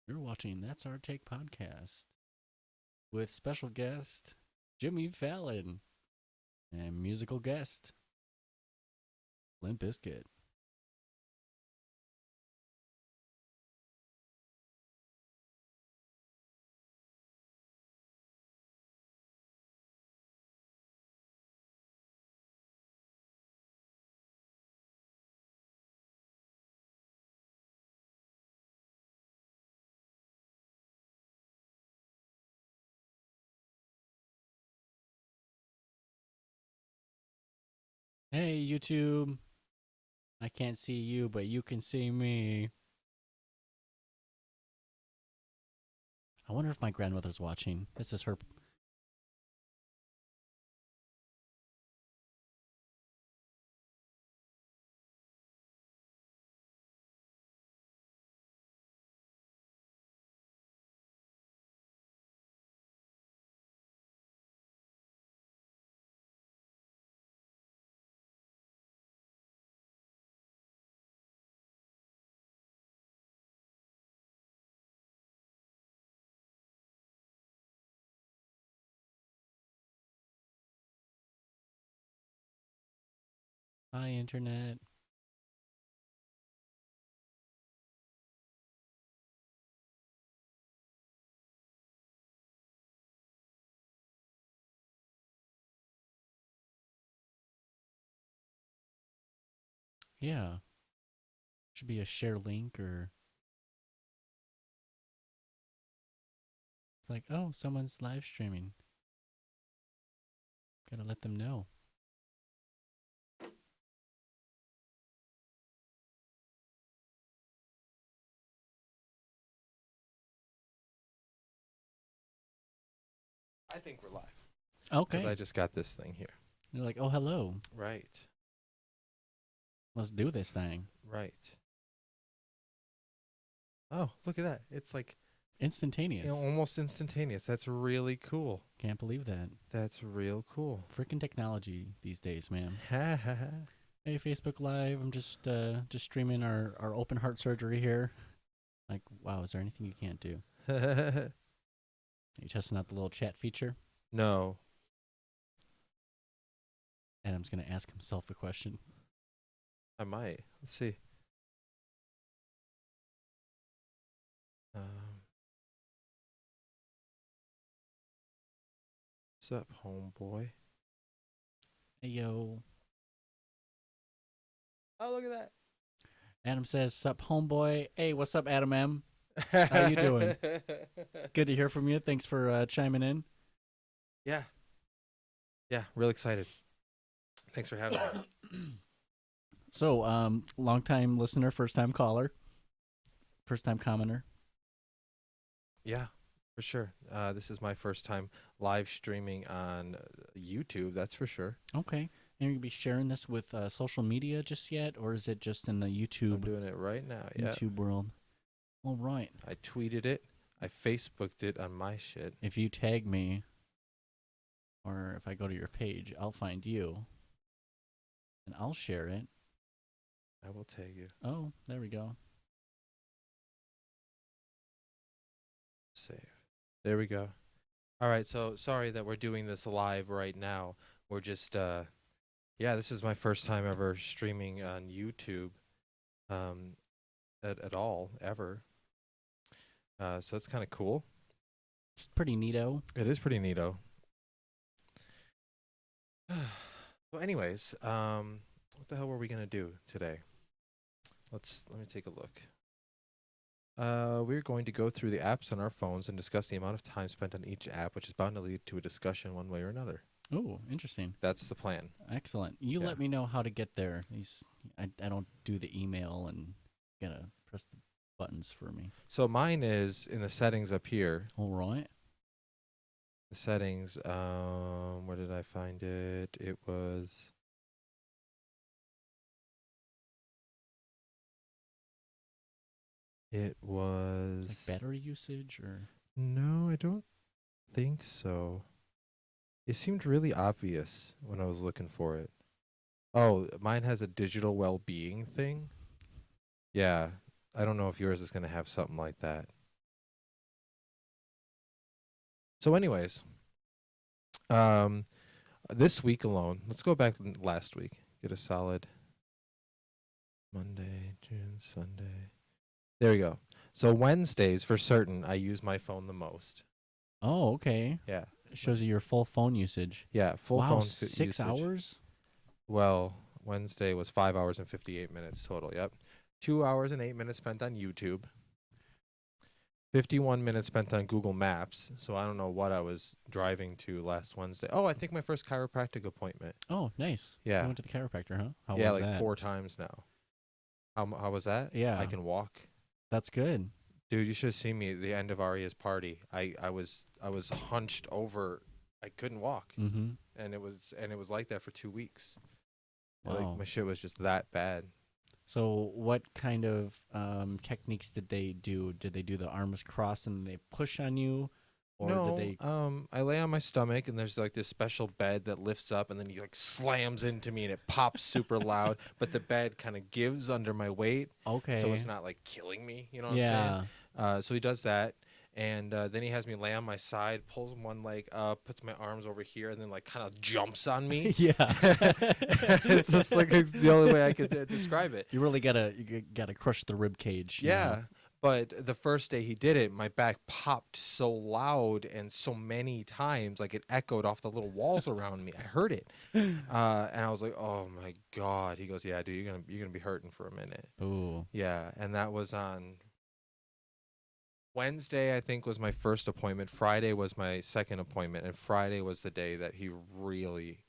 You're watching That's Our Take podcast with special guest Jimmy Fallon and musical guest Limp Bizkit. Hey, YouTube. I can't see you, but you can see me. I wonder if my grandmother's watching. This is her. Hi, Internet. Yeah. Should be a share link or. It's like, oh, someone's live streaming. Gotta let them know. I think we're live because Okay. I just got this thing here. You're like, oh, hello. Right, Let's do this thing. right. Oh, look at that. It's like Instantaneous. almost instantaneous. That's really cool. Can't believe that. That's real cool. Freaking technology these days, man. Ha ha Hey, Facebook Live. I'm just streaming our open heart surgery here. Like, wow, is there anything you can't do? ha. Are you testing out the little chat feature? No. Adam's gonna ask himself a question. I might. Let's see. Um, what's up, homeboy? Hey, yo. Oh, look at Adam says, "Sup, homeboy." Hey, what's up, Adam M? that. How you doing? Good to hear from you. Thanks for chiming in. Yeah. Yeah, real excited. Thanks for having me. So, long time listener, first time caller, first time commenter. Yeah, for sure. This is my first time live streaming on YouTube, that's for sure. Okay. And you gonna be sharing this with social media just yet, or is it just in the I'm YouTube doing it right now. Yeah. YouTube world? All right. I tweeted it. I Facebooked it on my shit. If you tag me, or if I go to your page, I'll find you, and I'll share it. I will tag you. Oh, there we go. Save. There we go. All right, so sorry that we're doing this live right now. We're just yeah, this is my first time ever streaming on YouTube um at all ever. So it's kind of cool. It's pretty neato. It is pretty neato. Well, anyways, what the hell were we gonna do today? Let me take a look. We're going to go through the apps on our phones and discuss the amount of time spent on each app, which is bound to lead to a discussion one way or another. Oh, interesting. That's the plan. Excellent. You Yeah. let me know how to get there. I don't do the email and gotta press the buttons for me. So mine is in the settings up here. All right. The settings, where did I find it? It was It's like battery usage or no, I don't think so. It seemed really obvious when I was looking for it. Oh, mine has a digital well-being thing. Yeah, I don't know if yours is gonna have something like that. So, anyways, um, this week alone, let's go back to last week. Get a solid Monday, June, Sunday. There we go. So Wednesdays for certain, I use my phone the most. Oh, okay. Yeah, It shows you your full phone usage. yeah, full Wow, phone 6 usage. hours? Well, Wednesday was 5 hours and 58 minutes total. Yep, 2 hours and 8 minutes spent on YouTube. 51 minutes spent on Google Maps. So I don't know what I was driving to last Wednesday. Oh, I think my first chiropractic appointment. Oh, nice. You Yeah, went to the chiropractor, huh? How yeah, was like that? 4 times now. How was that? I Yeah, can walk. that's good. Dude, you should have seen me at the end of Aria's party. I was hunched over. I couldn't walk, Mm-hmm. and it was like that for 2 weeks. Like Wow. my shit was just that bad. So what kind of techniques did they do? Did they do the arms crossed and they push on you? Or did No, they I lay on my stomach and there's like this special bed that lifts up and then he like slams into me and it pops super loud, but the bed kind of gives under my weight, so it's Okay. not like killing me. You know what I'm saying? Yeah. So he does that, and then he has me lay on my side, pulls one leg up, puts my arms over here, and then like kind of jumps on me. Yeah. It's just like it's the only way I could describe it. You really gotta crush the rib cage, Yeah. But the first day he did it, my back popped so loud and so many times, like it echoed off the little walls around me. I heard it, and I was like, "Oh my god!" He goes, "Yeah, dude, you're gonna be hurting for a minute." Ooh. Yeah, and that was on Wednesday. I think was my first appointment. Friday was my second appointment, and Friday was the day that he really,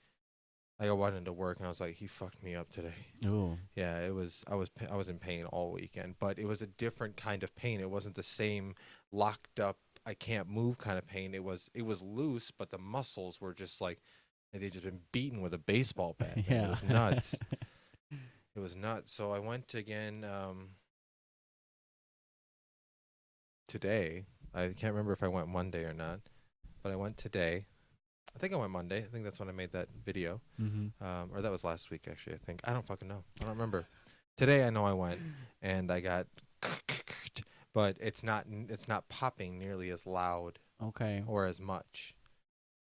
like, I went into work and I was like, "He fucked me up today." Ooh. Yeah, it was. I was in pain all weekend, but it was a different kind of pain. It wasn't the same locked up, I can't move kind of pain. It was loose, but the muscles were just like they just been beaten with a baseball bat, man. It Yeah. was nuts. It was nuts. So I went again today. I can't remember if I went Monday or not, but I went today. I think I went Monday. I think that's when I made that video. Mm-hmm. Or that was last week actually. I think I don't fucking know. I don't remember. Today I know I went and I got, but it's not popping nearly as loud Okay. or as much.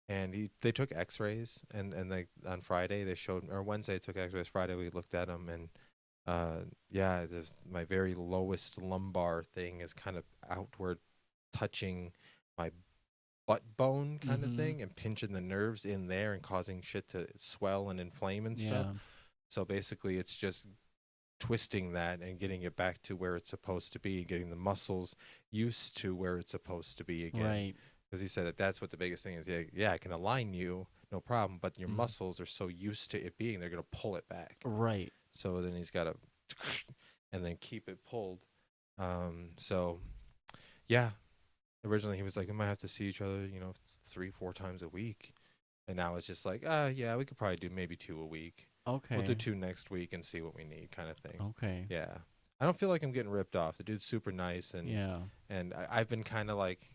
And they took X-rays and they on Friday they showed, or Wednesday they took X-rays. Friday we looked at them and yeah, my very lowest lumbar thing is kind of outward touching my butt bone kind of Mm-hmm. thing and pinching the nerves in there and causing shit to swell and inflame and stuff. Yeah. So basically, it's just twisting that and getting it back to where it's supposed to be, getting the muscles used to where it's supposed to be again. Right. Because he said that that's what the biggest thing is. Yeah, yeah, I can align you, no problem, but your Mm. muscles are so used to it being, they're gonna pull it back. Right. So then he's got to, and then keep it pulled. So yeah, originally he was like, we might have to see each other, 3, 4 times a week. And now it's just like, yeah, we could probably do maybe 2 a week. We'll do Okay. 2 next week and see what we need, kind of thing. Okay. Yeah, I don't feel like I'm getting ripped off. The dude's super nice, and Yeah. I've been kind of like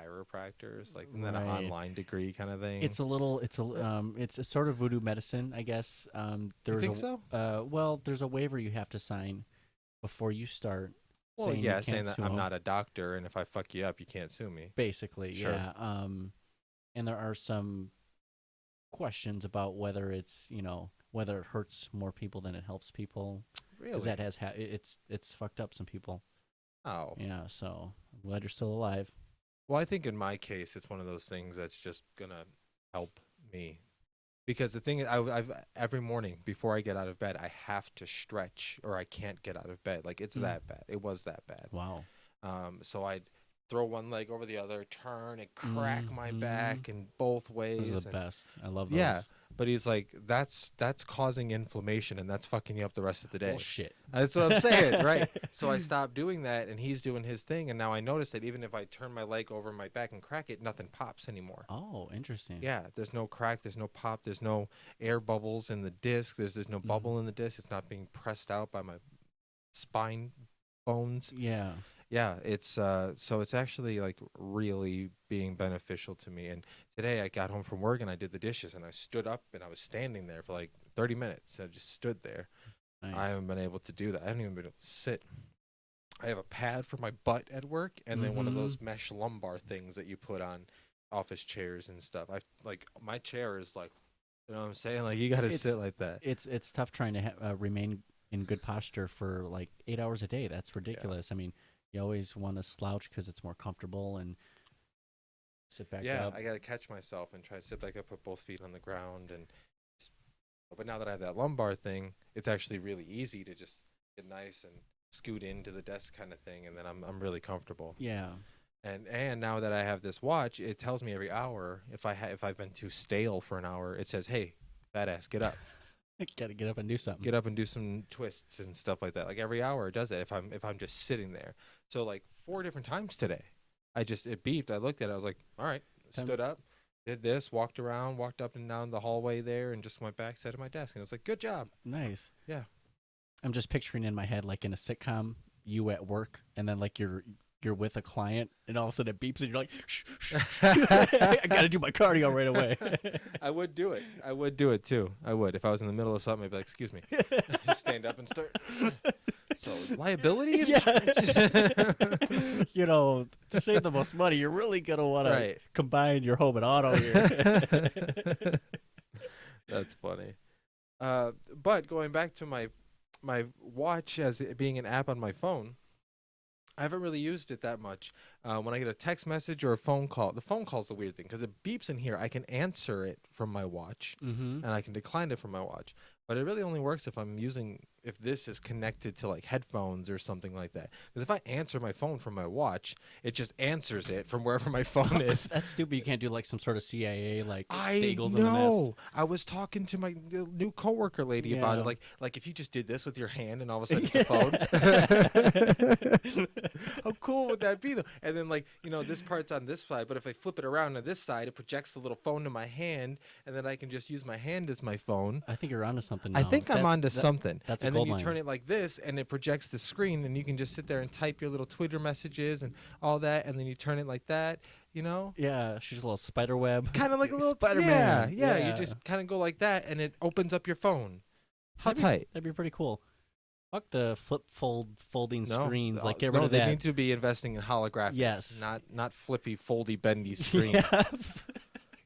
chiropractors, like isn't that an Right. online degree kind of thing? It's a little. It's a sort of voodoo medicine, I guess. You There's think so? well, there's a waiver you have to sign before you start, Well, saying you yeah, saying can't that sue I'm 'em. not a doctor, and if I fuck you up, you can't sue me. Basically, Sure. yeah. And there are some questions about whether whether it hurts more people than it helps people, because Really? that it's fucked up some people. Oh. Yeah. So I'm glad you're still alive. Well, I think in my case, it's one of those things that's just gonna help me. Because the thing is, I've every morning before I get out of bed, I have to stretch, or I can't get out of bed. Like it's Mm. that bad. It was that bad. Wow. So I'd throw one leg over the other, turn and crack my Mm-hmm. back in both Those are ways, the and best. I love yeah. those. But he's like, that's causing inflammation, and that's fucking you up the rest of the day. Bullshit. That's what I'm saying, right? So I stopped doing that, and he's doing his thing, and now I notice that even if I turn my leg over my back and crack it, nothing pops anymore. Oh, interesting. Yeah, there's no crack, there's no pop, there's no air bubbles in the disc, there's no bubble in the disc. It's not being pressed out by my spine bones. Yeah. Yeah, it's so it's actually like really being beneficial to me. And today I got home from work and I did the dishes and I stood up and I was standing there for like 30 minutes. I just stood there. I Nice. haven't been able to do that. I haven't even been able to sit. I have a pad for my butt at work and then one of Mm-hmm. those mesh lumbar things that you put on office chairs and stuff. I like my chair is like, you know what I'm saying? Like you got to sit It's like that. it's tough trying to remain in good posture for like 8 hours a day. That's Yeah. ridiculous. I mean, you always want to slouch because it's more comfortable and sit back Yeah, up. I got to catch myself and try to sit back up, put both feet on the ground and s- but now that I have that lumbar thing, it's actually really easy to just get nice and scoot into the desk kind of thing and then I'm really comfortable. Yeah. And now that I have this watch, it tells me every hour if I've been too stale for an hour, it says, "Hey, fat ass, Got to get up and do something. get up and do some twists and stuff like that." Like every hour, it does that if I'm just sitting there. So like 4 different times today, it beeped. I looked at it. I was like, "All right," Time. stood up, did this, walked around, walked up and down the hallway there, and just went back, sat at my desk, and it was like, "Good job." Nice. Yeah. I'm just picturing in my head like in a sitcom, you at work, and then like you're with a client, and all of a sudden it beeps, and you're like, shh, shh, shh. I gotta do my cardio right away. I would do it. I would do it too. I would if I was in the middle of something. I'd be like, "Excuse me," just stand up and start. So liability insurance. Yeah. You know, to save the most money, you're really gonna want to Right. combine your home and auto here. That's funny. But going back to my watch as it being an app on my phone, I haven't really used it that much. When I get a text message or a phone call, the phone call's the weird thing because it beeps in here. I can answer it from my watch, Mm-hmm. and I can decline it from my watch. But it really only works if this is connected to like headphones or something like that. Because if I answer my phone from my watch, it just answers it from wherever my phone is. That's stupid. You can't do like some sort of CIA, like the I Eagles in the nest. know. I was talking to my new coworker lady about it. Yeah. Like if you just did this with your hand and all of a sudden it's a phone. Yeah. How cool would that be though? And then like, this part's on this side, but if I flip it around to this side, it projects the little phone to my hand and then I can just use my hand as my phone. I think you're onto something I now. think I'm onto something. That's a And then gold you mine. turn it like this and it projects the screen and you can just sit there and type your little Twitter messages and all that and then you turn it like that, you know? Yeah, she's a little spider web. Kind of like a little Spider-Man. Yeah. You just kind of go like that, and it opens up your phone. How tight? That'd be pretty cool. Fuck the folding No, screens. Like get rid no, of they that. need to be investing in holographics. Yes. not flippy, foldy, bendy screens. Yeah.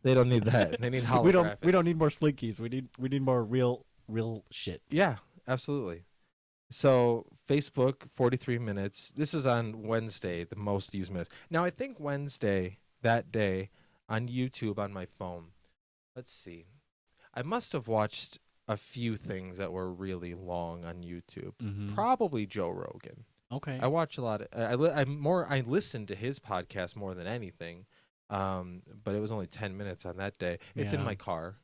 They don't need that. They need holographics. we don't need more slinkies. We need more real shit. Yeah, absolutely. So Facebook, 43 minutes. This is on Wednesday, the most used minutes. Now I think Wednesday that day on YouTube on my phone. Let's see. I must have watched a few things that were really long on YouTube. Mm-hmm. Probably Joe Rogan. Okay. I watch a lot of I listen to his podcast more than anything. But it was only 10 minutes on that day. It's in Yeah. my car,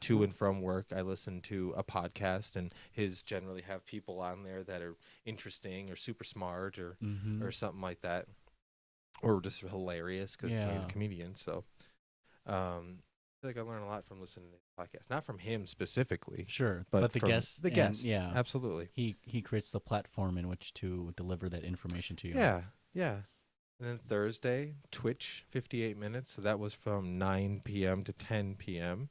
to and from work. I listen to a podcast and his generally have people on there that are interesting or super smart or Mm-hmm. something like that. Or just hilarious because he's Yeah. a comedian. So I feel like I learn a lot from listening to his podcast. Not from him specifically, Sure, but the from guests. the and- guests. Yeah. Absolutely. He creates the platform in which to deliver that information to you. Yeah, yeah. And then Thursday, Twitch, 58 minutes. So that was from 9 p.m. to 10 p.m.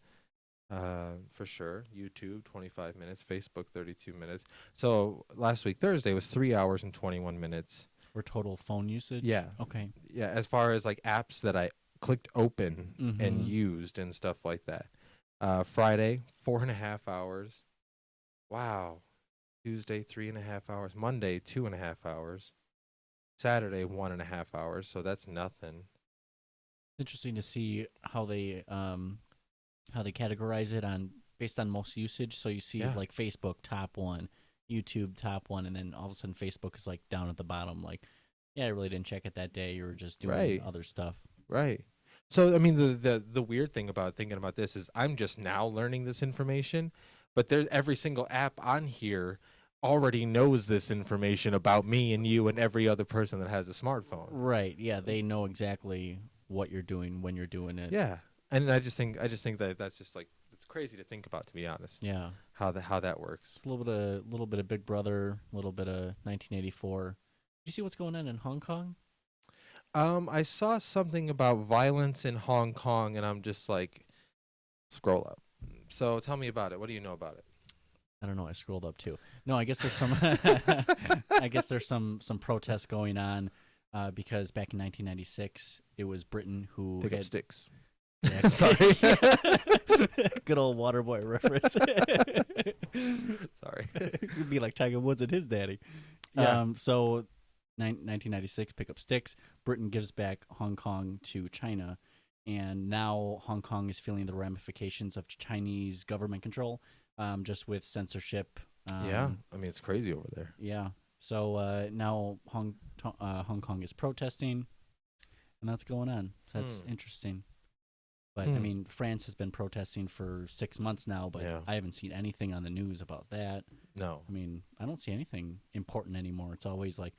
For sure. YouTube, 25 minutes. Facebook, 32 minutes. So last week, Thursday, was 3 hours and 21 minutes. For total phone usage. Yeah. Okay. Yeah, as far as like apps that I clicked open and Mhm. used and stuff like that. Friday, 4.5 hours. Wow. Tuesday, 3.5 hours. Monday, 2.5 hours. Saturday, 1.5 hours. So that's nothing. Interesting to see how they categorize it on based on most usage. So you see Yeah. like Facebook top one, YouTube top one, and then all of a sudden Facebook is like down at the bottom. Like, yeah, I really didn't check it that day. You were just doing Right. other stuff. Right. So I mean the weird thing about thinking about this is I'm just now learning this information, but there's every single app on here already knows this information about me and you and every other person that has a smartphone. Right. Yeah, they know exactly what you're doing when you're doing it. Yeah. And I just think that that's just like it's crazy to think about, to be honest. Yeah. How that works. It's a little bit of Big Brother, a little bit of 1984. You see what's going on in Hong Kong? I saw something about violence in Hong Kong, and I'm just like, scroll up. So tell me about it. What do you know about it? I don't know. I scrolled up too. No, I guess there's some. I guess there's some protests going on because back in 1996, it was Britain who Pick up had sticks. Yeah, Sorry. good old Waterboy reference. Sorry. It'd be like Tiger Woods and his daddy. Yeah. So, 1996, pick up sticks. Britain gives back Hong Kong to China, and now Hong Kong is feeling the ramifications of Chinese government control, just with censorship. Yeah. I mean, it's crazy over there. Yeah. So now Hong Kong is protesting, and that's going on. So that's interesting. But I mean, France has been protesting for 6 months now, but Yeah. I haven't seen anything on the news about that. No. I mean, I don't see anything important anymore. It's always like,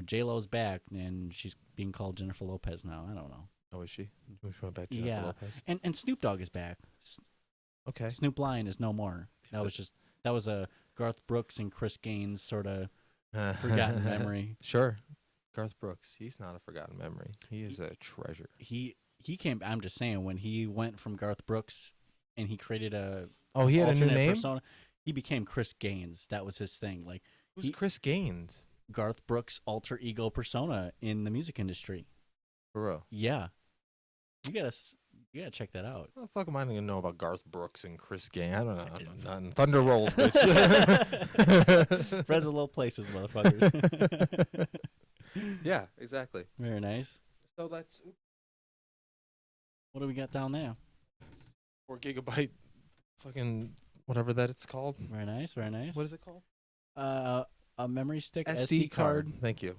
J-Lo's back and she's being called Jennifer Lopez now. I don't know. Oh, is she? We went back to Jennifer Yeah. Lopez. And Snoop Dogg is back. Okay. Snoop Lion is no more. That was a Garth Brooks and Chris Gaines sort of forgotten memory. Sure. Garth Brooks. He's not a forgotten memory. He is a treasure. He came. I'm just saying, when he went from Garth Brooks and he created a Oh, he had a new alternate name? persona, he became Chris Gaines. That was his thing. Like Who's Chris Gaines? Garth Brooks' alter ego persona in the music industry. For real. Yeah, you gotta check that out. What the fuck am I gonna know about Garth Brooks and Chris Gaines? I don't know. I'm not in Thunder Rolls, bitch. Friends of low places, motherfuckers. Yeah, exactly. Very nice. So that's What do we got down there? 4 GB, fucking whatever that it's called. Very nice. Very nice. What is it called? A memory stick, SD card. Thank you.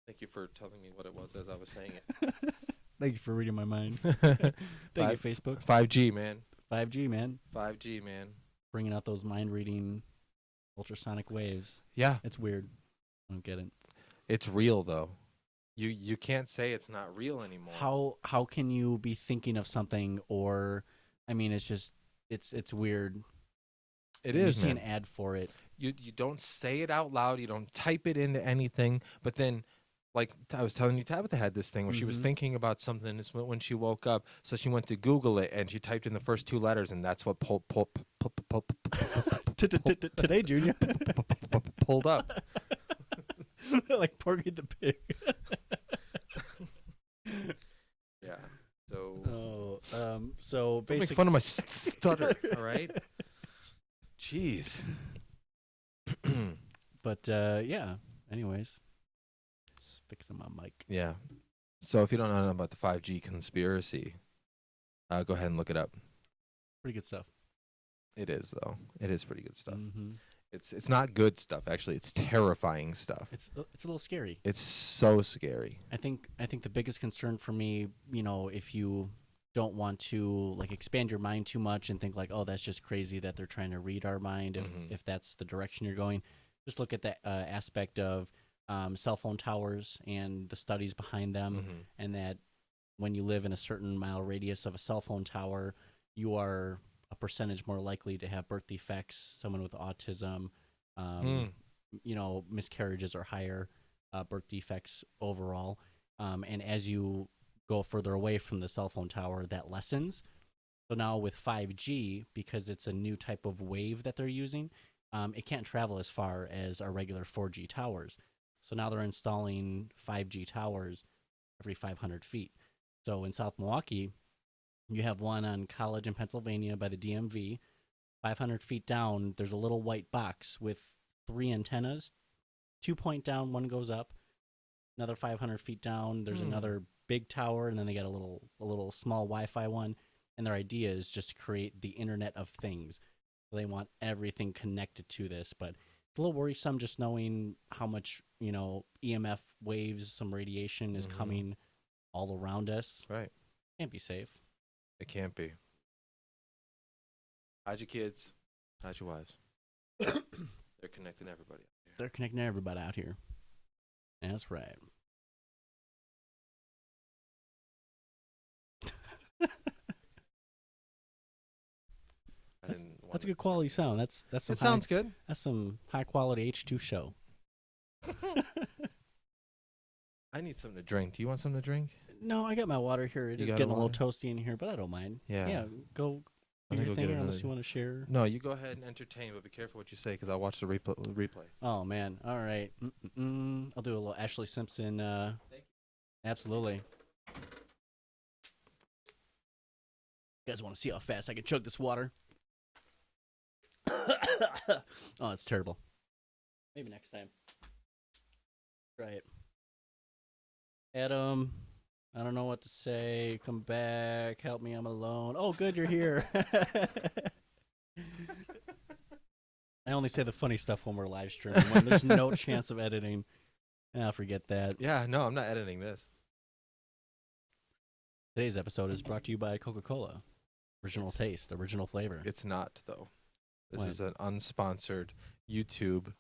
Thank you for telling me what it was as I was saying it. Thank you for reading my mind. Thank you, Facebook. 5G, man. 5G, man. 5G, man. Bringing out those mind-reading ultrasonic waves. Yeah, It's weird. I don't get it. it's real though. You can't say it's not real anymore. How can you be thinking of something, or I mean, it's just it's weird. It You is, see man. an ad for it. You don't say it out loud. You don't type it into anything. But then, like I was telling you, Tabitha had this thing where she was Mhm. thinking about something when she woke up. So she went to Google it and she typed in the first 2 letters, and that's what Today, Junior. pulled up. Like Porgy the Pig. Yeah. So So don't make basically, fun of my stutter. All right. Jeez. but yeah. Anyways, just fixing my mic. Yeah. So if you don't know about the 5G conspiracy, go ahead and look it up. Pretty good stuff. It is though. It is pretty good stuff. Mm-hmm. It's not good stuff actually. It's terrifying stuff. It's a little scary. It's so scary. I think the biggest concern for me, if you don't want to like expand your mind too much and think like, oh, that's just crazy that they're trying to read our mind. If that's the direction you're going, just look at that aspect of cell phone towers and the studies behind them, and that when you live in a certain mile radius of a cell phone tower, you are a percentage more likely to have birth defects, someone with autism, miscarriages are higher, birth defects overall. And as you go further away from the cell phone tower, that lessens. So now with 5G, because it's a new type of wave that they're using, it can't travel as far as our regular 4G towers. So now they're installing 5G towers every 500 feet. So in South Milwaukee, you have one on College in Pennsylvania by the DMV. 500 feet down, there's a little white box with 3 antennas. 2 point down, one goes up. Another 500 feet down, there's another big tower, and then they got a little small Wi-Fi one. And their idea is just to create the Internet of Things. So they want everything connected to this, but it's a little worrisome just knowing how much EMF waves, some radiation is coming all around us. Right. Can't be safe. It can't be. Hide your kids. Hide your wives. They're connecting everybody out here. They're connecting everybody out here. That's right. That's a good quality sound. That's some It sounds good. That's some high quality H2 show. I need something to drink. Do you want something to drink? No, I got my water here. It You is got a getting a little water? toasty in here, but I don't mind. Yeah. Yeah, go I'm do gonna your go thing, get or unless another. you want to share. No, you go ahead and entertain, but be careful what you say because I'll watch the replay. Oh man, all right. I'll do a little Ashley Simpson. Absolutely. You guys want to see how fast I can chug this water? Oh, it's terrible. Maybe next time. Try it. Adam, I don't know what to say. Come back. Help me. I'm alone. Oh, good. You're here. I only say the funny stuff when we're live streaming, when there's no chance of editing. I'll forget that. Yeah, no, I'm not editing this. Today's episode is brought to you by Coca-Cola. Original It's- taste, original flavor. It's not though. This Why? is an unsponsored YouTube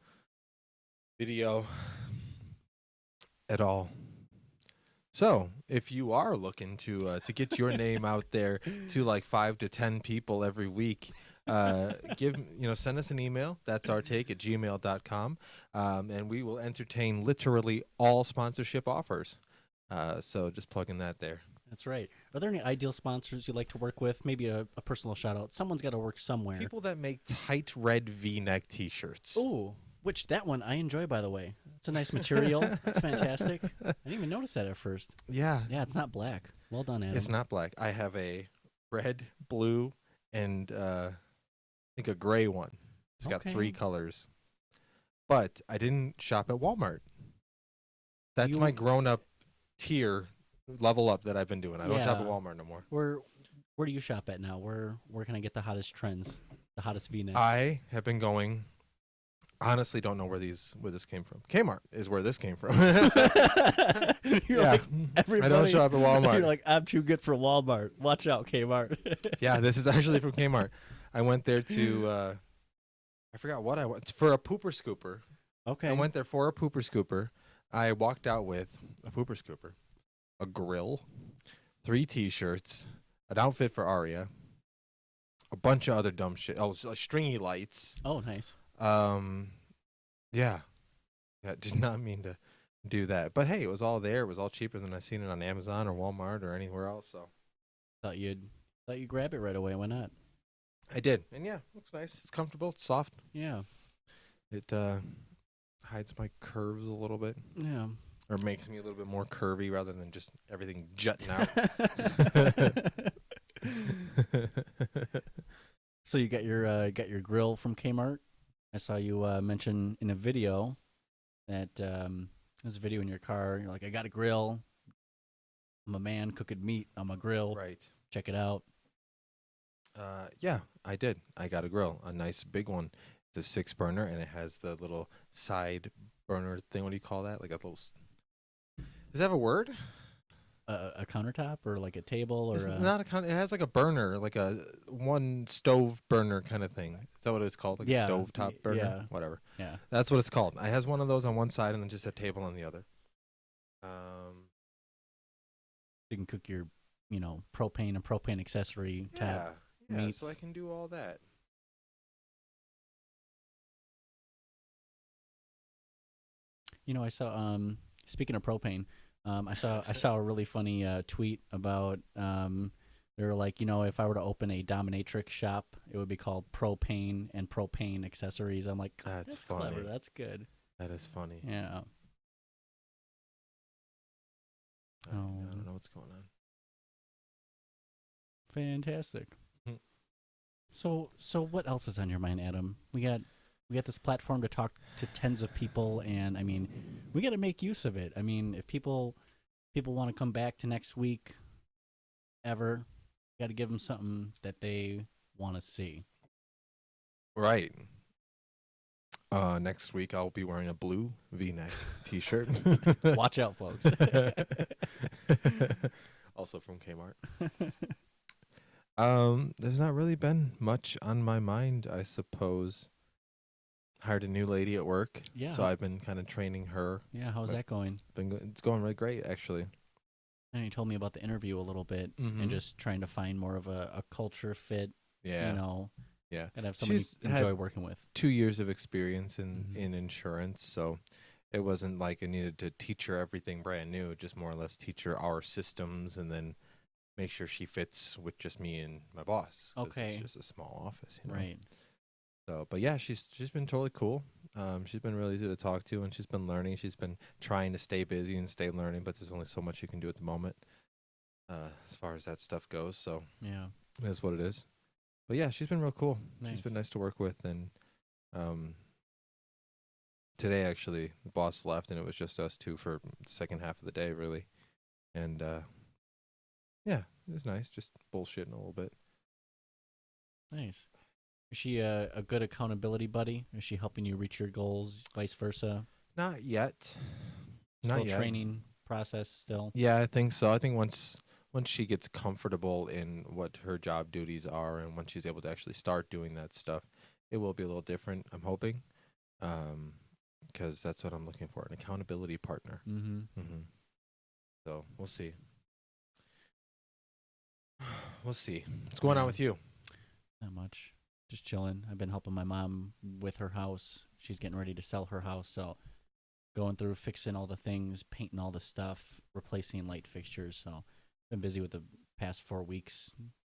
video at all. So, if you are looking to get your name out there to like 5 to 10 people every week, send us an email. That's our take at gmail.com, and we will entertain literally all sponsorship offers. So just plugging that there. That's right. Are there any ideal sponsors you'd like to work with? Maybe a personal shout out. Someone's got to work somewhere. People that make tight red V-neck T-shirts. Ooh, which that one I enjoy, by the way. It's a nice material. It's fantastic. I didn't even notice that at first. Yeah, Yeah, it's not black. Well done, Adam. it's not black. I have a red, blue, and I think a gray one. It's got 3 Okay. colors. But I didn't shop at Walmart. That's You- my grown-up tier level up that I've been doing. I don't shop at Yeah. Walmart no more. Where do you shop at now? Where can I get the hottest trends, the hottest V-necks? I have been going. Honestly, don't know where this came from. Kmart is where this came from. You're yeah, like, I everybody. don't shop at Walmart. You're like, I'm too good for Walmart. Watch out, Kmart. Yeah, this is actually from Kmart. I went there to. I forgot what I went for a pooper scooper. Okay. I went there for a pooper scooper. I walked out with a pooper scooper, a grill, 3 T-shirts, an outfit for Aria, a bunch of other dumb shit. Oh, stringy lights. Oh, nice. Yeah, did not mean to do that, but hey, it was all there. It was all cheaper than I seen it on Amazon or Walmart or anywhere else. So Thought you'd grab it right away. Why not? I did, and yeah, looks nice. It's comfortable. It's soft. Yeah. It hides my curves a little bit, Yeah. or makes me a little bit more curvy rather than just everything jutting out. So you got your grill from Kmart. I saw you mention in a video that there's a video in your car. You're like, I got a grill. I'm a man cooking meat on my grill. Right. Check it out. Yeah, I did. I got a grill, a nice big one. It's a 6-burner, and it has the little side burner thing. What do you call that? Like a little. Does that have a word? A countertop or like a table or It's not a it has like a burner, like a one stove burner kind of thing. Is that what it's called? Like Yeah, a stove top burner? yeah. Whatever. yeah. That's what it's called. It has one of those on one side and then just a table on the other. You can cook your, propane and propane accessory type. Yeah, meats. so I can do all that. I saw speaking of propane, I saw a really funny tweet about they were like, if I were to open a dominatrix shop, it would be called Propane and Propane Accessories. I'm like, That's that's clever. funny. That's good. That is funny. Yeah. I don't know what's going on. Fantastic. Hmm. So what else is on your mind, Adam? We got this platform to talk to tens of people, and I mean, we got to make use of it. I mean, if people want to come back to next week, got to give them something that they want to see. Right. Next week I'll be wearing a blue V-neck T-shirt. Watch out, folks. Also from Kmart. There's not really been much on my mind, I suppose. Hired a new lady at work. Yeah. So I've been kind of training her. Yeah, how's Right. that going? It's going really great, actually. And you told me about the interview a little bit, Mhm. and just trying to find more of a culture fit. Yeah. Gotta have somebody She's you had enjoy working with. 2 years of experience Mhm. in insurance, so It wasn't like I needed to teach her everything brand new, just more or less teach her our systems and then make sure she fits with just me and my boss because it's Okay. just a small office, Right. So, but yeah, she's been totally cool. She's been really easy to talk to, and she's been learning. She's been trying to stay busy and stay learning, but there's only so much you can do at the moment, as far as that stuff goes. So Yeah. it is what it is. But yeah, she's been real cool. She's been Nice. nice to work with, and um, today actually the boss left, and it was just us two for the second half of the day, really. And yeah, it was nice, just bullshitting a little bit. Nice. Is she a good accountability buddy? Is she helping you reach your goals, vice versa? Not yet. Still Not yet. training process still? Yeah, I think so. I think once she gets comfortable in what her job duties are, and when she's able to actually start doing that stuff, it will be a little different. I'm hoping, because that's what I'm looking for, an accountability partner. Mm-hmm. Mm-hmm. So we'll see. We'll see. What's going on Yeah. with you? Not much. Just chilling. I've been helping my mom with her house. She's getting ready to sell her house, so going through fixing all the things, painting all the stuff, replacing light fixtures. So been busy with the past 4 weeks,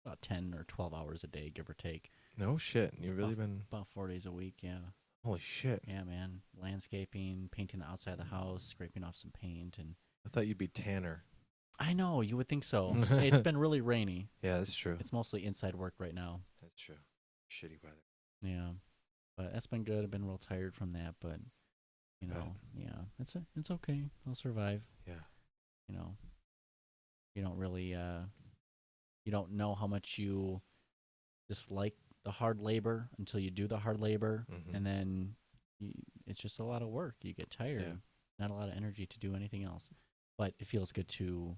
about 10 or 12 hours a day, give or take. No shit. You've really been. About 4 days a week, yeah. Holy shit. Yeah, man. Landscaping, painting the outside of the house, scraping off some paint, and I thought you'd be Tanner. I know, you would think so. It's been really rainy. Yeah, that's true. It's mostly inside work right now. That's true. Shitty weather. Yeah. But that's been good. I've been real tired from that, but you Bet. know, yeah. It's okay. I'll survive. Yeah. You know. You don't really you don't know how much you dislike the hard labor until you do the hard labor, Mhm. and then it's just a lot of work. You get tired. Yeah. Not a lot of energy to do anything else. But it feels good to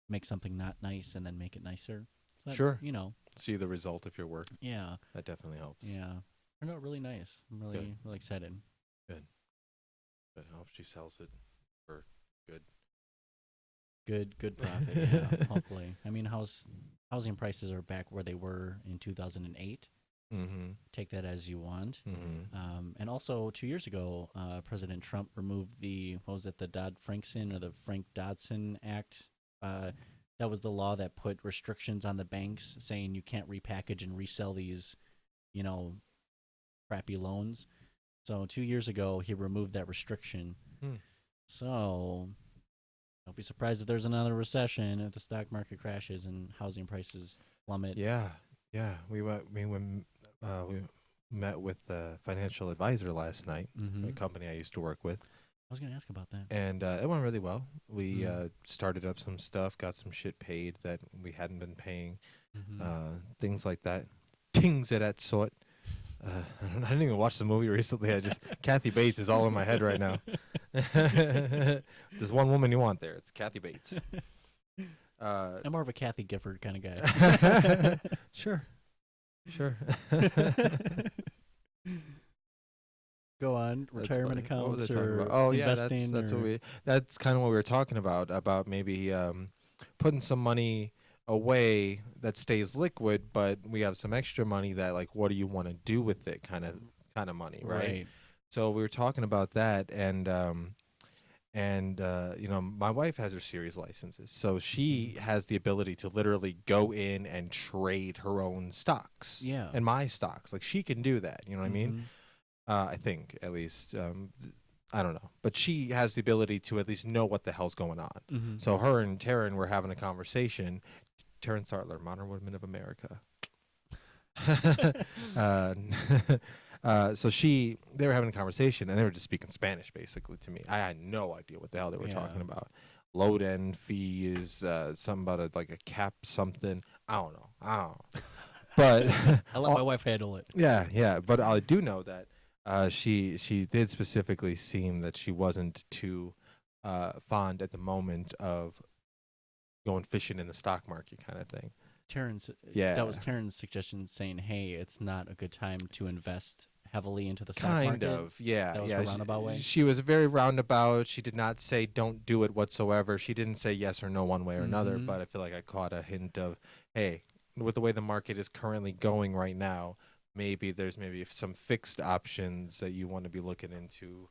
make something not nice and then make it nicer. So that, Sure. You know. See the result of your work. Yeah. That definitely helps. Yeah. Turned out really nice. I'm really excited. But I hope she sells it for good. Good profit. Yeah, hopefully. I mean, housing prices are back where they were in 2008. Mm-hmm. Take that as you want. Mm-hmm. And also, 2 years ago, President Trump removed the Dodd-Frankson or the Frank Dodson Act. That was the law that put restrictions on the banks, saying you can't repackage and resell these, crappy loans. So 2 years ago, he removed that restriction. So don't be surprised if there's another recession, if the stock market crashes and housing prices plummet. Yeah. We met with a financial advisor last night, Mm-hmm. a company I used to work with, I was going to ask about that. and it went really well. We Mm. started up some stuff, got some shit paid that we hadn't been paying, Mm-hmm. things like that, things of that sort. I didn't even watch the movie recently. I just Kathy Bates is all in my head right now. There's one woman you want there. It's Kathy Bates. I'm more of a Kathy Gifford kind of guy. Sure. Go on. That's Retirement funny. What was accounts I talking or about? Oh yeah, investing. that's or... what that's kind of what we were talking about maybe putting some money away that stays liquid, but we have some extra money that, like, what do you want to do with it, kind of money, right? So we were talking about that, and my wife has her series licenses, so she has the ability to literally go in and trade her own stocks. Yeah. And my stocks, like, she can do that. You know what I mean? Mhm. I think, at least. I don't know, but she has the ability to at least know what the hell's going on. Mhm. So her and Taryn were having a conversation. Taryn Sartler, Modern Women of America. So they were having a conversation, and they were just speaking Spanish basically to me. I had no idea what the hell they were talking about. Load end fee is something about a cap something. I don't know. But I let my wife handle it. yeah. But I do know that she did specifically seem that she wasn't too fond at the moment of going fishing in the stock market kind of thing. That was Taryn's suggestion, saying, "Hey, it's not a good time to invest heavily into the stock market." Kind of, yeah. That was her roundabout way? She was very roundabout. She did not say don't do it whatsoever. She didn't say yes or no one way or another, Mhm. but I feel like I caught a hint of, hey, with the way the market is currently going right now, maybe there's some fixed options that you want to be looking into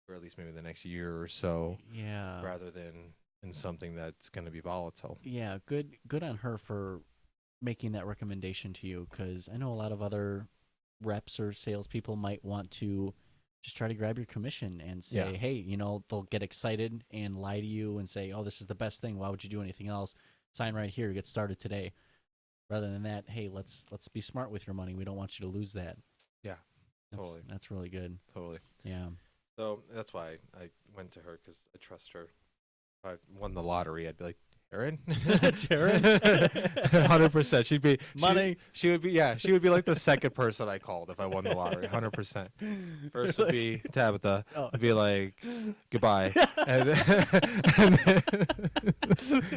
for at least maybe the next year or so, Yeah. rather than in something that's going to be volatile. Yeah, good on her for making that recommendation to you, because I know a lot of other reps or salespeople might want to just try to grab your commission and say, Yeah. hey, they'll get excited and lie to you and say, oh, this is the best thing. Why would you do anything else? Sign right here. Get started today. Rather than that, hey, let's be smart with your money. We don't want you to lose that. Yeah, totally. That's really good. Totally. Yeah. So that's why I went to her, because I trust her. If I won the lottery, I'd be like, Taryn? Taryn? 100%. She'd be Money. She would be, yeah. She would be like the second person I called if I won the lottery. 100%. First would be Tabitha. Oh. I'd be like, goodbye. And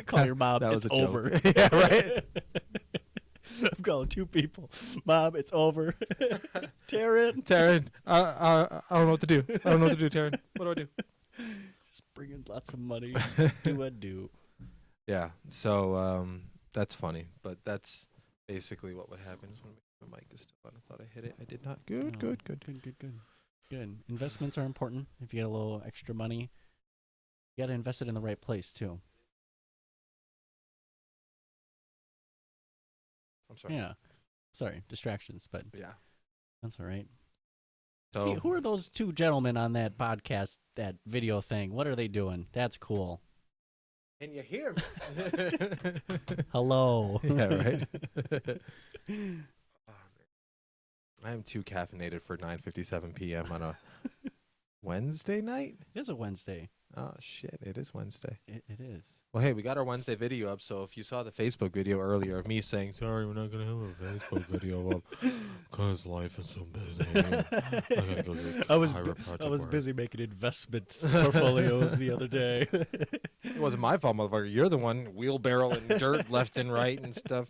Call your mom. That was It's a joke. over. Yeah, right? I'm calling 2 people. Mom, it's over. Taryn. Taryn, I don't know what to do. I don't know what to do, Taryn. What do I do? Just bring in lots of money. Do a do. Yeah. So that's funny, but that's basically what would happen. Just want to make sure my mic is still on. I thought I hit it. I did not. Good. No. Good. Good. Good. Investments are important. If you get a little extra money, you got to invest it in the right place too. I'm sorry. Yeah. Sorry, distractions, but Yeah. that's all right. So Hey, who are those 2 gentlemen on that podcast, that video thing? What are they doing? That's cool. can you hear me? Hello. Yeah. Right. I am too caffeinated for 9:57 p.m. on a Wednesday night. It is a Wednesday. Oh shit! It is Wednesday. It is. Well, hey, we got our Wednesday video up. So if you saw the Facebook video earlier of me saying, "Sorry, we're not gonna have a Facebook video up because life is so busy," I gotta go do I was chiropractic work." busy making investment portfolios the other day. It wasn't my fault, motherfucker. You're the one wheelbarrowing dirt left and right and stuff.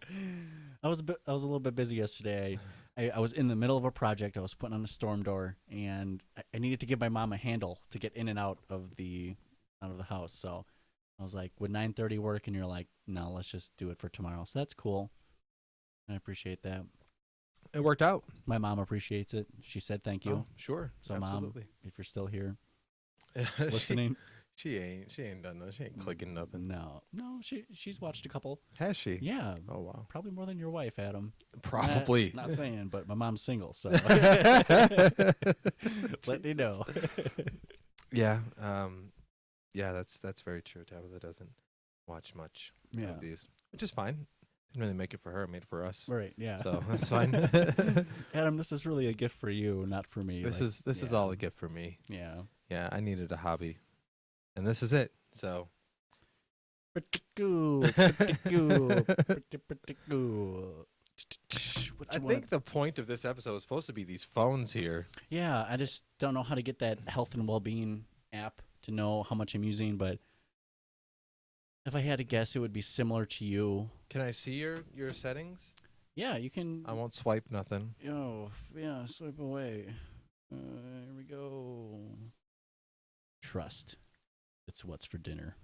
I was a little bit busy yesterday. I was in the middle of a project. I was putting on a storm door, and I needed to give my mom a handle to get in and out of the house. So I was like, "Would 9:30 work?" And you're like, "No, let's just do it for tomorrow." So that's cool. I appreciate that. It worked out. My mom appreciates it. She said thank you. Oh, sure. So, Absolutely. Mom, if you're still here She- listening, She ain't done nothing. She ain't clicking nothing. no, she's watched a couple. Has she? Yeah, Oh wow. probably more than your wife, Adam. Probably. Not saying, but my mom's single, so let me know. Yeah. Yeah, that's very true. Tabitha doesn't watch much Yeah. of these, which is fine. Didn't really make it for her. I made it for us. Right, yeah. So that's fine. Adam, this is really a gift for you, not for me. This is yeah. all a gift for me. Yeah. Yeah, I needed a hobby, and this is it. So Pretty cool. Pretty cool. Pretty cool. What I you think want? the point of this episode was supposed to be these phones here. Yeah, I just don't know how to get that health and well-being app to know how much I'm using, but if I had to guess, it would be similar to you. Can I see your settings? Yeah, you can. I won't swipe nothing. Oh, yeah, swipe away. Here we go. Trust. It's what's for dinner.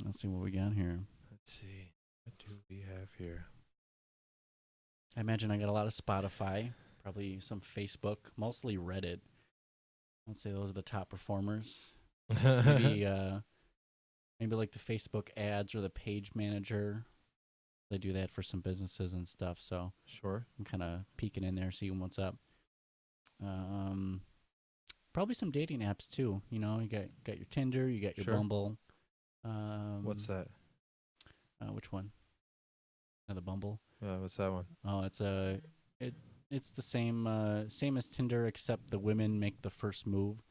Let's see what we got here. Let's see. What do we have here? I imagine I got a lot of Spotify, probably some Facebook, mostly Reddit. I'd say those are the top performers. Maybe like the Facebook ads or the page manager. They do that for some businesses and stuff, so Sure. I'm kind of peeking in there, seeing what's up. Probably some dating apps too. You got your Tinder, you got your Sure. Bumble. What's that? Which one? The Bumble. What's that one? Oh, it's the same as Tinder, except the women make the first move.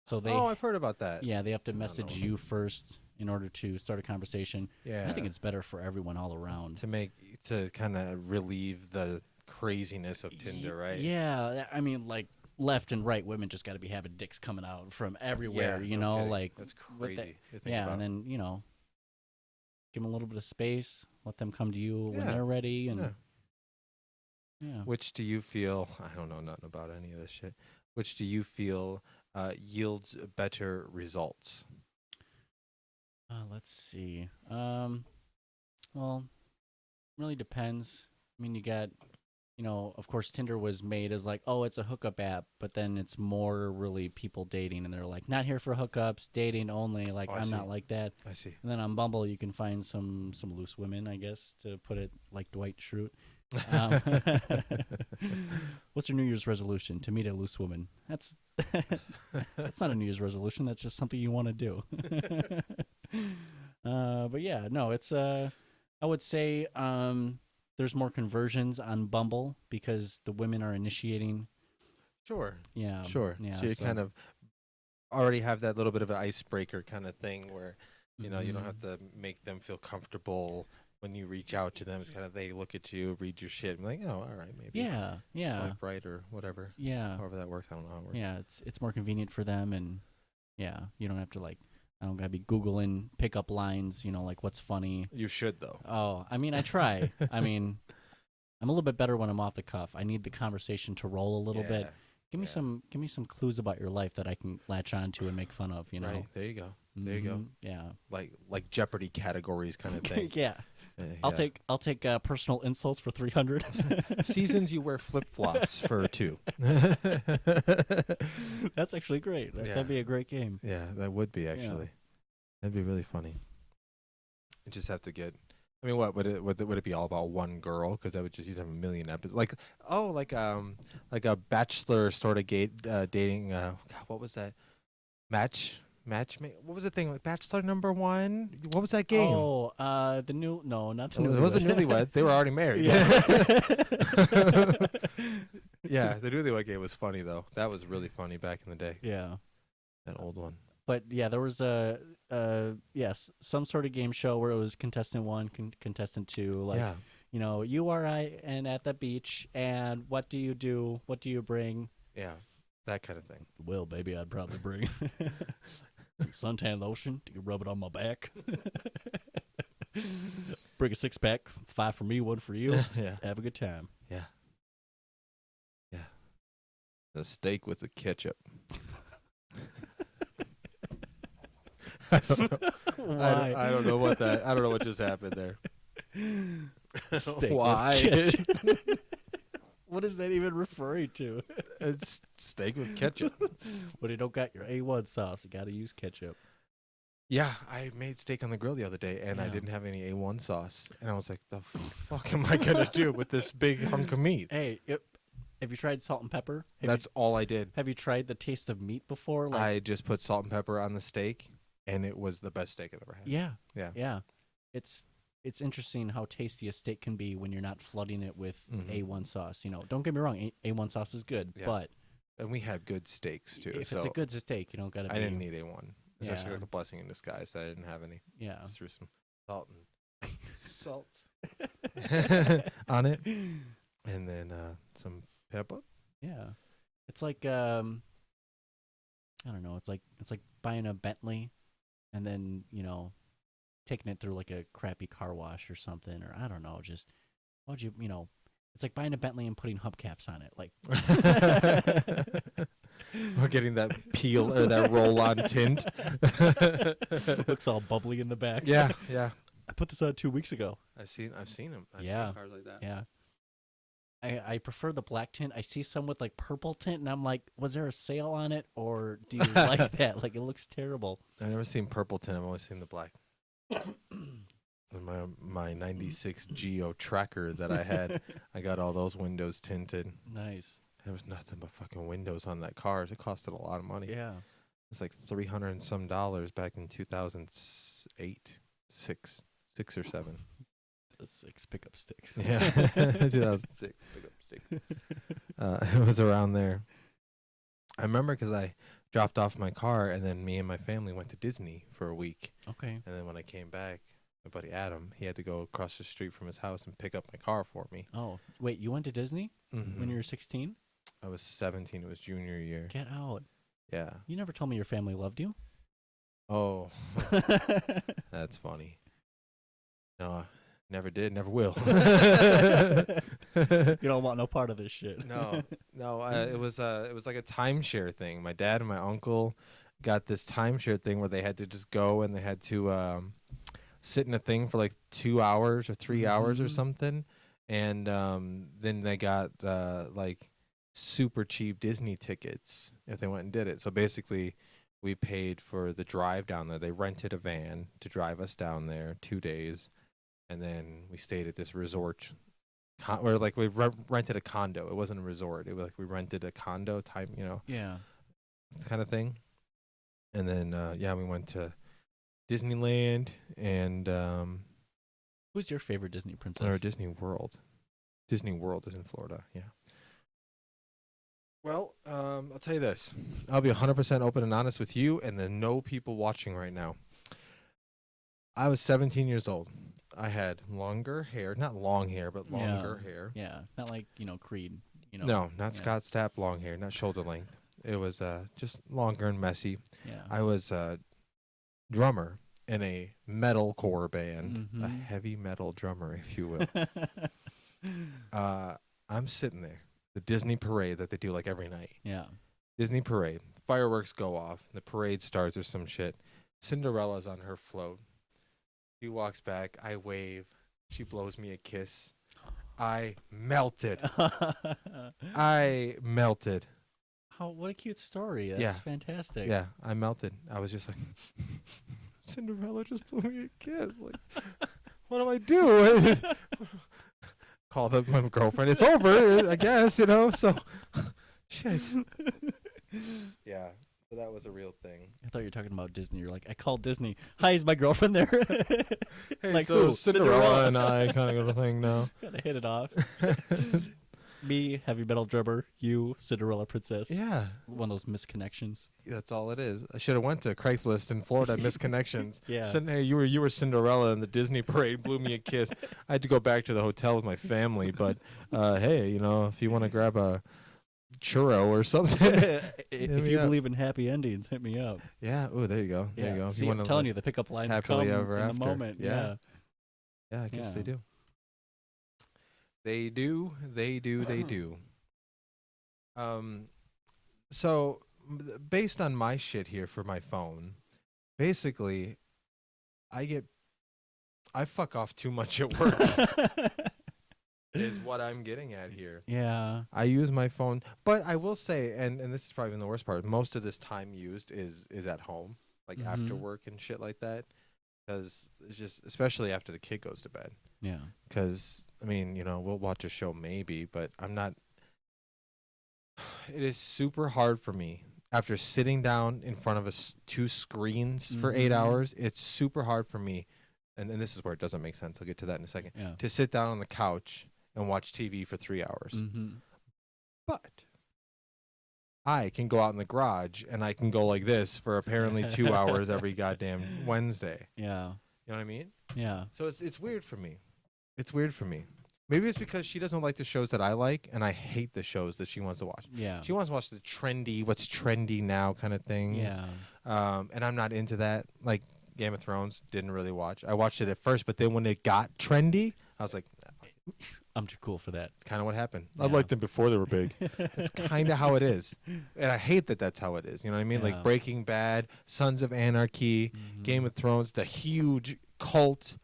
So they I've heard about that. yeah, they have to I don't message know. you first in order to start a conversation. Yeah. I think it's better for everyone all around. to kind of relieve the craziness of Tinder, right? Yeah, I mean, like left and right, women just got to be having dicks coming out from everywhere. no kidding. Like That's with crazy. that- to think yeah, about. and then give them a little bit of space, let them come to you when Yeah. they're ready, and Yeah. yeah. Which do you feel? I don't know nothing about any of this shit. Which do you feel yields better results? Let's see. Well, really depends. I mean, you got of course, Tinder was made as like, oh, it's a hookup app, but then it's more really people dating, and they're like, not here for hookups, dating only. Like, Oh, I I'm see. not like that. I see. And then on Bumble, you can find some loose women, I guess, to put it like Dwight Schrute. Um, what's your New Year's resolution? To meet a loose woman. That's that's not a New Year's resolution. That's just something you want to do. But yeah, no, it's I would say there's more conversions on Bumble because the women are initiating. Sure. Yeah, Sure. Yeah, So you kind of already have that little bit of an icebreaker kind of thing where, you don't Mhm. have to make them feel comfortable when you reach out to them. It's kind of they look at you, read your shit, and be like, oh, all right, maybe Yeah, swipe right or whatever. yeah, However that works, I don't know how it works. yeah. It's more convenient for them, and yeah, you don't have to like. I don't gotta be googling pickup lines. Like what's funny. You should though. Oh, I mean, I try. I mean, I'm a little bit better when I'm off the cuff. I need the conversation to roll a little bit. Give me yeah. some clues about your life that I can latch onto and make fun of. Right. There you go. There you go. Mhm, Yeah. Like Jeopardy categories kind of thing. Yeah. I'll take personal insults for 300. Seasons you wear flip flops for 2. That's actually great. Yeah. That'd be a great game. Yeah, that would be actually. That'd be really funny. You just have to get. I mean, what would it be all about one girl? Because that would just have a million episodes. Like a Bachelor sort of dating. God, what was that? What was the thing? Like Bachelor #1. What was that game? Oh, not the It wasn't Newlyweds. They were already married. Yeah. Yeah, the Newlywed game was funny though. That was really funny back in the day. Yeah. That old one. But yeah, there was yes, some sort of game show where it was contestant 1, contestant 2, like Yeah. You are and at the beach, and what do you do? What do you bring? Yeah. That kind of thing. Well, baby, I'd probably bring some suntan lotion. You can rub it on my back. Bring a 6-pack, 5 for me, 1 for you. Yeah. Have a good time. Yeah. Yeah. The steak with the ketchup. I don't know. Why? I don't know what I don't know what just happened there. Steak with Why? ketchup. What is that even referring to? It's steak with ketchup. When you don't got your A1 sauce, you got to use ketchup. Yeah, I made steak on the grill the other day, and I Yeah. didn't have any A1 sauce. And I was like, the fuck am I going to do with this big hunk of meat? Hey, have you tried salt and pepper? That's all I did. Have you tried the taste of meat before? Like, I just put salt and pepper on the steak, and it was the best steak I've ever had. yeah, Yeah. yeah. It's interesting how tasty a steak can be when you're not flooding it with Mhm. A1 sauce. Don't get me wrong, A1 sauce is good, Yeah. but And we had good steaks, too. if so it's a good steak, you don't got to. I didn't need A1. It's actually Yeah. like a blessing in disguise that I didn't have any. Yeah. Just threw some salt on it, and then some pepper. Yeah. It's like I don't know. It's like buying a Bentley, and then taking it through like a crappy car wash or something, or I don't know. Just why'd you It's like buying a Bentley and putting hubcaps on it. Like We're getting that peel or that roll-on tint. looks all bubbly in the back. Yeah, yeah. I put this on 2 weeks ago. I've seen them. I've Yeah. seen cars like that. Yeah. I prefer the black tint. I see some with like purple tint, and I'm like, was there a sale on it, or do you like that? Like, it looks terrible. I've never seen purple tint. I've only seen the black. And my '96 Geo Tracker that I had, I got all those windows tinted. Nice. There was nothing but fucking windows on that car. It costed a lot of money. Yeah. It's like $300 and some back in 2008, 6 or 7. The 6 pickup sticks. Yeah, 2006 pickup stick. It was around there. I remember because I dropped off my car, and then me and my family went to Disney for a week. Okay. And then when I came back, my buddy Adam, he had to go across the street from his house and pick up my car for me. Oh, wait, you went to Disney when you were 16? I was 17. It was junior year. Get out. Yeah. You never told me your family loved you. Oh, that's funny. No, never did, never will. You don't want no part of this shit. No. It was like a timeshare thing. My dad and my uncle got this timeshare thing where they had to just go and they had to sit in a thing for like 2 hours or 3 hours or Mhm. something. and then they got like super cheap Disney tickets if they went and did it. So basically, we paid for the drive down there. They rented a van to drive us down there 2 days, and then we stayed at this resort. Or like we rented a condo. It wasn't a resort. It was like we rented a condo type, Yeah. kind of thing. And then yeah, we went to Disneyland and Who's your favorite Disney or princess? Disney World. Disney World is in Florida. Yeah. Well, I'll tell you this. I'll be 100% open and honest with you and the no people watching right now. I was 17 years old. I had longer hair, not long hair, but longer hair. Yeah. Not like, Creed, No, not yeah. Scott Stapp long hair, not shoulder length. It was just longer and messy. Yeah. I was a drummer in a metalcore band, a Mhm. heavy metal drummer, if you will. I'm sitting there, the Disney parade that they do like every night. Yeah. Disney parade, fireworks go off, the parade starts or some shit. Cinderella's on her float. She walks back, I wave, she blows me a kiss. I melted. I melted. What a cute story. That's Yeah. fantastic. Yeah, I melted. I was just like, Cinderella just blew me a kiss. Like, what do I do? Called up my girlfriend. It's over, I guess, So, shit. Yeah, so that was a real thing. I thought you were talking about Disney. You're like, I called Disney. Hi, is my girlfriend there? Hey, like so who? Cinderella and I kind of got a thing now. Gotta hit it off. Me, heavy metal drummer. You, Cinderella princess. Yeah, One of those misconnections. that's all it is. I should have went to Craigslist in Florida, Misconnections. Yeah. Hey, you were Cinderella in the Disney parade, blew me a kiss. I had to go back to the hotel with my family, but hey, if you want to grab a churro or something. If you believe in happy endings, hit me up. Yeah. Oh, there you go. There Yeah. you go. If See, you I'm wanna telling live you, the pickup lines happily come ever in after. the moment. Yeah. Yeah, I guess they Yeah. do. They do. They do. They do. So based on my shit here for my phone, basically, I fuck off too much at work. Is what I'm getting at here. Yeah. I use my phone, but I will say, and this is probably even the worst part. Most of this time used is at home, like after Mhm. work and shit like that, because it's just especially after the kid goes to bed. Yeah. Because I mean, we'll watch a show maybe, but I'm not. It is super hard for me after sitting down in front of two screens for 8 Mhm. hours. It's super hard for me, and this is where it doesn't make sense. I'll get to that in a second. Yeah. To sit down on the couch and watch TV for 3 hours. Mhm. But I can go out in the garage and I can go like this for apparently 2 hours every goddamn Wednesday. Yeah. You know what I mean? Yeah. So it's weird for me. It's weird for me. Maybe it's because she doesn't like the shows that I like, and I hate the shows that she wants to watch. Yeah. She wants to watch the what's trendy now kind of things. Yeah. And I'm not into that. Like Game of Thrones, didn't really watch. I watched it at first, but then when it got trendy, I was like, I'm too cool for that. it's kind of what happened. I Yeah. liked them before they were big. It's kind of how it is. And I hate that that's how it is. You know what I mean? Yeah. Like Breaking Bad, Sons of Anarchy, Mhm. Game of Thrones, the huge cult,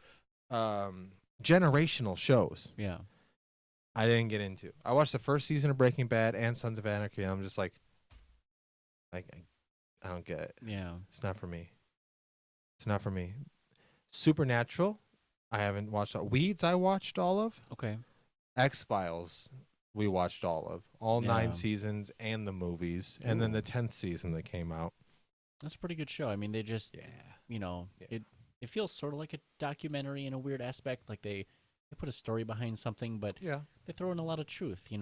generational shows. Yeah. I didn't get into. I watched the first season of Breaking Bad and Sons of Anarchy, and I'm just like I don't get it. Yeah. It's not for me. It's not for me. Supernatural, I haven't watched. Weeds, I watched all of. Okay. X-Files, we watched all of. All Yeah. 9 seasons and the movies. And then Ooh. the 10th season that came out. That's a pretty good show. I mean, they just, Yeah. it feels sort of like a documentary in a weird aspect. Like they put a story behind something, but Yeah. they throw in a lot of truth, a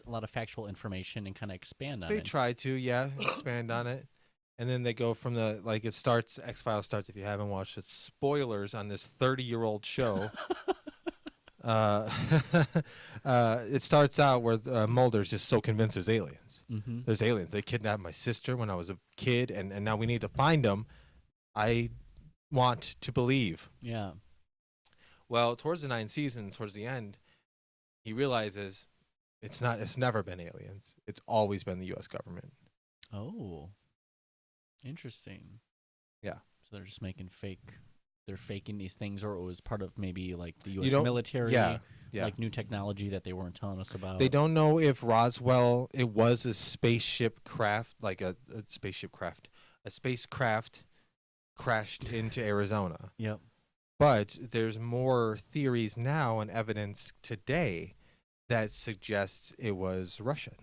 lot of factual information and kind of expand on They it. try to, yeah, expand on it. And then they go from X-Files starts, if you haven't watched it, spoilers on this 30-year-old show. It starts out where Mulder's just so convinced there's aliens. Mm-hmm. There's aliens. They kidnapped my sister when I was a kid, and now we need to find them. I want to believe. Yeah. Well, towards the 9th season, towards the end, he realizes it's never been aliens. It's always been the U.S. government. Oh. Interesting. Yeah. So they're just making fake they're faking these things, or it was part of maybe like the You U.S. don't. military, Yeah. Yeah. like new technology that they weren't telling us about. They don't know if Roswell it was a spaceship craft, like a spaceship craft, a spacecraft crashed into Arizona. Yep. But there's more theories now and evidence today that suggests it was Russian.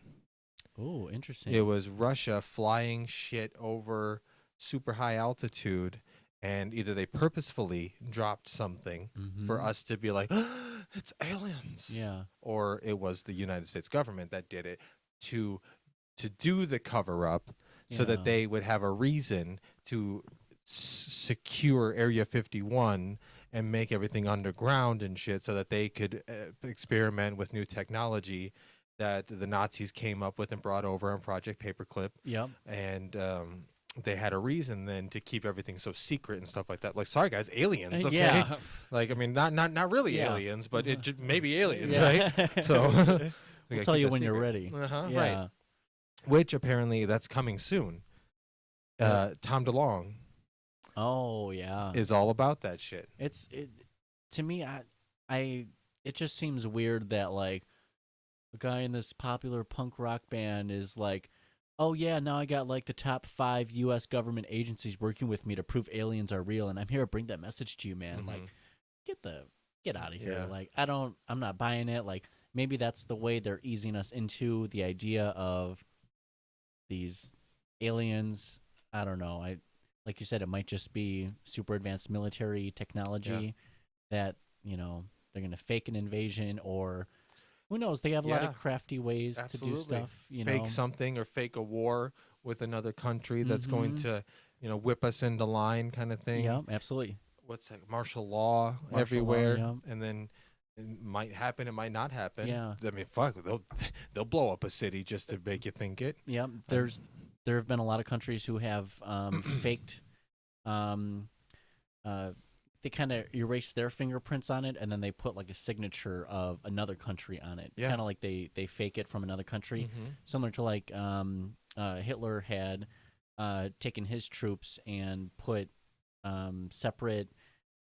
Oh, interesting. It was Russia flying shit over super high altitude, and either they purposefully dropped something for Mhm. us to be like, it's aliens, Yeah. or it was the United States government that did it to do the cover up so that Yeah. they would have a reason to secure Area 51 and make everything underground and shit so that they could experiment with new technology that the Nazis came up with and brought over on Project Paperclip. Yep. And they had a reason then to keep everything so secret and stuff like that. Like, sorry guys, aliens, okay? Yeah. Like, I mean, not really Yeah. aliens, but it maybe aliens, Yeah. right? So We'll tell you when you're ready. Uh-huh, Yeah. right. Which apparently that's coming soon. Tom DeLonge Oh yeah. is all about that shit. To me, I it just seems weird that like a guy in this popular punk rock band is like, oh yeah, now I got like the top 5 U.S. government agencies working with me to prove aliens are real, and I'm here to bring that message to you, man. Like, get out of here. Yeah. Like, I'm not buying it. Like, maybe that's the way they're easing us into the idea of these aliens. I don't know. Like you said, it might just be super advanced military technology that, they're going to fake an invasion, or who knows? They have a lot Yeah. of crafty ways Absolutely. to do stuff, Fake something or fake a war with another country that's going Mhm. to, whip us into line kind of thing. Yeah, absolutely. What's that? Martial law Martial law, everywhere. yeah. And then it might happen, it might not happen. Yeah. I mean, fuck, they'll blow up a city just to make you think it. Yeah, there have been a lot of countries who have faked they kind of erase their fingerprints on it, and then they put like a signature of another country on it. Yeah. Kind of like they fake it from another country, similar to like Hitler had taken his troops and put separate.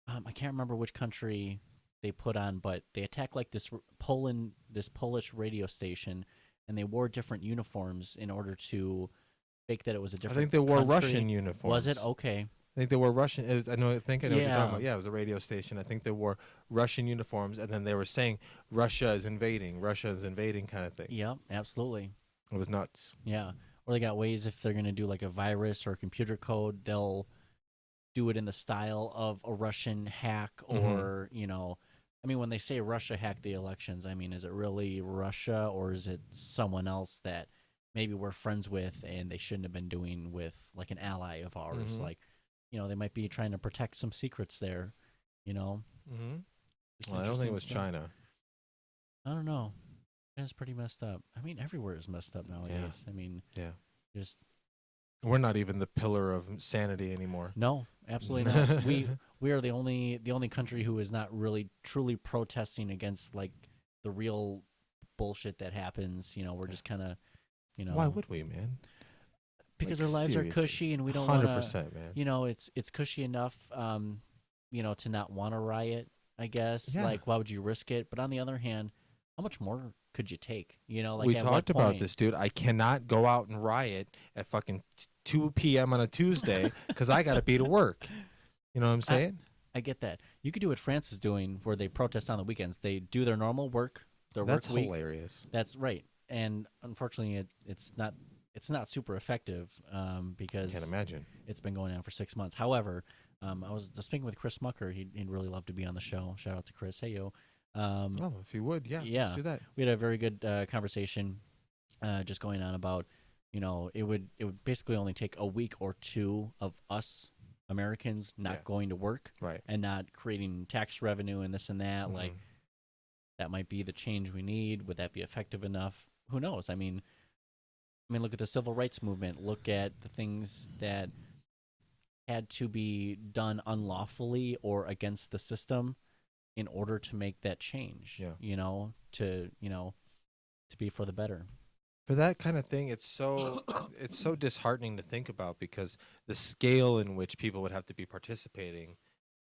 I can't remember which country they put on, but they attacked like this Polish radio station, and they wore different uniforms in order to fake that it was a I different. think they wore country. Russian uniforms. Was it okay? I think they wore Russian. I know what you're talking Yeah. about. Yeah, it was a radio station. I think they wore Russian uniforms, and then they were saying Russia is invading, kind of thing. Yep, absolutely. It was nuts. Yeah. Or they got ways if they're going to do like a virus or a computer code, they'll do it in the style of a Russian hack or, I mean, when they say Russia hacked the elections, I mean, is it really Russia or is it someone else that maybe we're friends with and they shouldn't have been doing with like an ally of ours? Like, they might be trying to protect some secrets there, Mm-hmm. It's Well, I don't think it was interesting stuff. China. I don't know. It's pretty messed up. I mean, everywhere is messed up nowadays. I mean, Yeah. just We're not even the pillar of sanity anymore. no, absolutely not. We are the only country who is not really truly protesting against like the real bullshit that happens. We're just kind of, Why would we, man? because Like, our lives seriously. are cushy and we don't want 100%, man. to. It's cushy enough, to not want to riot. I guess. Yeah. Like, why would you risk it? But on the other hand, how much more could you take? Like We at what talked about point? this, dude. I cannot go out and riot at fucking 2 p.m. on a Tuesday because I got to be to work. You know what I'm saying? I get that. You could do what France is doing, where they protest on the weekends. They do their normal work, their That's work week. hilarious. That's right. And unfortunately, it's not super effective because Can't imagine. it's been going on for 6 months. However, I was speaking with Chris Mucker. He'd really love to be on the show. Shout out to Chris. Hey yo. Oh, if you would, yeah, yeah. let's do that. We had a very good conversation, just going on about, it would basically only take a week or two of us Americans not going to work, Right. and not creating tax revenue and this and that. Like, that might be the change we need. Would that be effective enough? Who knows? I mean, look at the civil rights movement. Look at the things that had to be done unlawfully or against the system in order to make that change. Yeah. To be for the better. For that kind of thing, it's so disheartening to think about because the scale in which people would have to be participating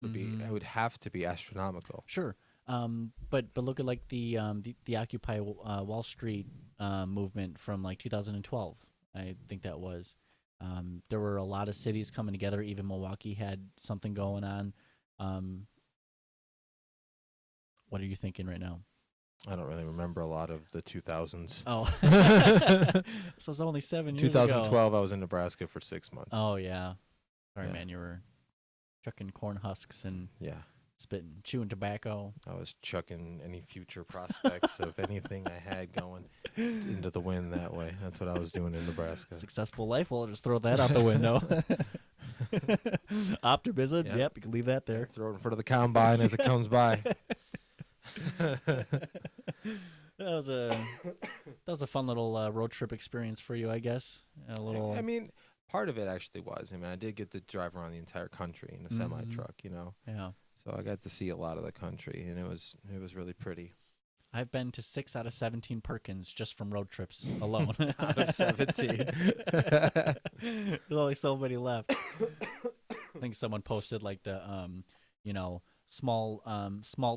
it would have to be astronomical. Sure. But look at like the Occupy Wall Street movement from like 2012. I think that was. There were a lot of cities coming together. Even Milwaukee had something going on. What are you thinking right now? I don't really remember a lot of the 2000s. Oh, so it's only 7 years 2012, ago. I was in Nebraska for 6 months. Oh yeah. Sorry, Yeah. man. You were chucking corn husks and Yeah, spitting, chewing tobacco. I was chucking any future prospects of anything I had going into the wind that way. That's what I was doing in Nebraska. Successful life. We'll just throw that out the window. Optimism. Yeah. Yep, you can leave that there. Throw it in front of the combine as it comes by. That was a fun little road trip experience for you, I guess. A little. I mean, part of it actually was. I mean, I did get to drive around the entire country in a semi truck, you know. Yeah. So I got to see a lot of the country, and it was really pretty. I've been to 6 out of 17 Perkins just from road trips alone. Out of 17. There's only so many left. I think someone posted like the you know, small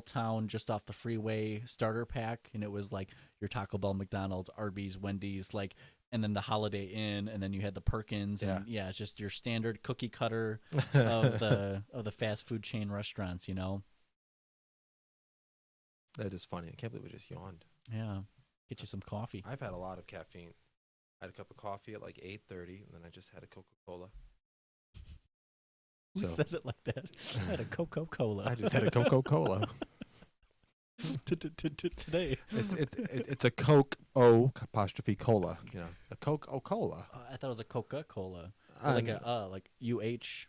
town just off the freeway starter pack, and it was like your Taco Bell, McDonald's, Arby's, Wendy's, like, and then the Holiday Inn, and then you had the Perkins, and yeah, it's just your standard cookie cutter of the fast food chain restaurants, you know. That is funny. I can't believe I just yawned. Yeah, get you some coffee. I've had a lot of caffeine. I had a cup of coffee at like 8:30, and then I just had a Coca-Cola. Who So- says it like that? I had a Coca-Cola. I just had a Coca-Cola. Today. It's a Coke O apostrophe cola. You know, a Coke O cola. I thought it was a Coca-Cola. Like like UH.